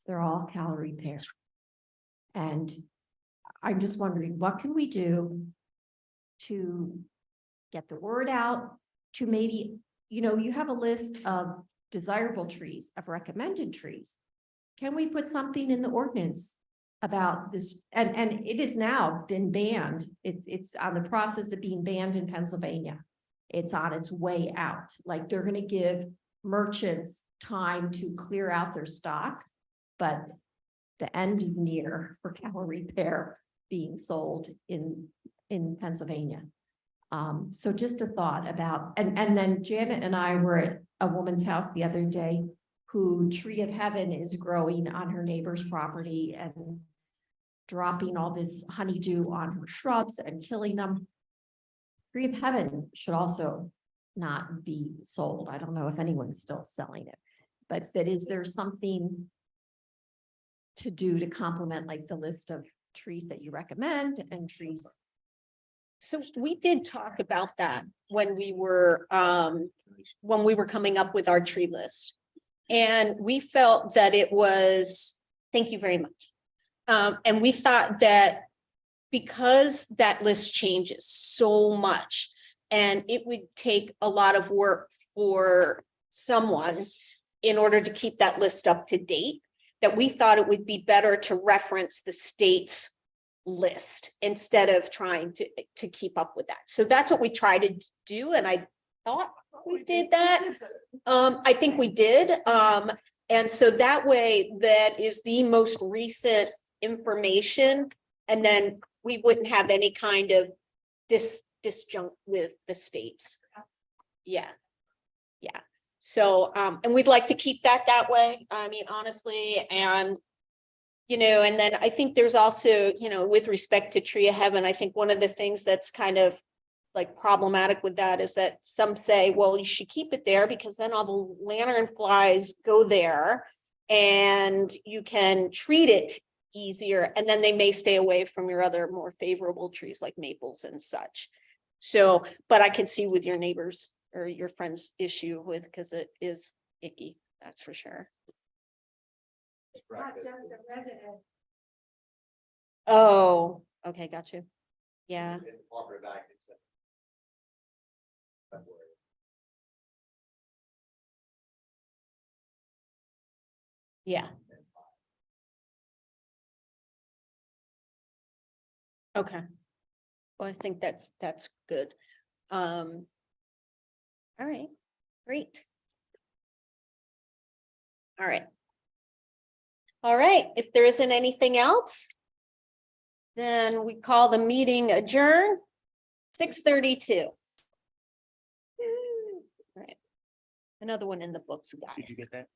They're all calorie pear. And I'm just wondering, what can we do to get the word out to maybe, you have a list of desirable trees, of recommended trees. Can we put something in the ordinance about this? And it has now been banned. It's on the process of being banned in Pennsylvania. It's on its way out. Like they're going to give merchants time to clear out their stock, but the end is near for calorie pear being sold in Pennsylvania. So just a thought about, and then Janet and I were at a woman's house the other day who tree of heaven is growing on her neighbor's property and dropping all this honeydew on her shrubs and killing them. Tree of heaven should also not be sold. I don't know if anyone's still selling it, but is there something to do to complement like the list of trees that you recommend and trees? So we did talk about that when we were coming up with our tree list. And we felt that it was, thank you very much. And we thought that because that list changes so much and it would take a lot of work for someone in order to keep that list up to date, that we thought it would be better to reference the state's list instead of trying to keep up with that. So that's what we tried to do. And I thought we did that. I think we did. And so that way, that is the most recent information. And then we wouldn't have any kind of disjunct with the states. Yeah. Yeah. So, and we'd like to keep that way. I mean, honestly, and and then I think there's also, with respect to Tree of Heaven, I think one of the things that's kind of like problematic with that is that some say, well, you should keep it there because then all the lanternflies go there and you can treat it easier. And then they may stay away from your other more favorable trees like maples and such. So, but I can see with your neighbors or your friends' issue with, because it is icky, that's for sure. Not just a resident. Oh, okay, got you. Yeah. And cooperative act, it's February. Yeah. Okay. Well, I think that's good. All right, great. All right. All right, if there isn't anything else, then we call the meeting adjourned, 6:32. All right. Another one in the books, Did you guys. get that?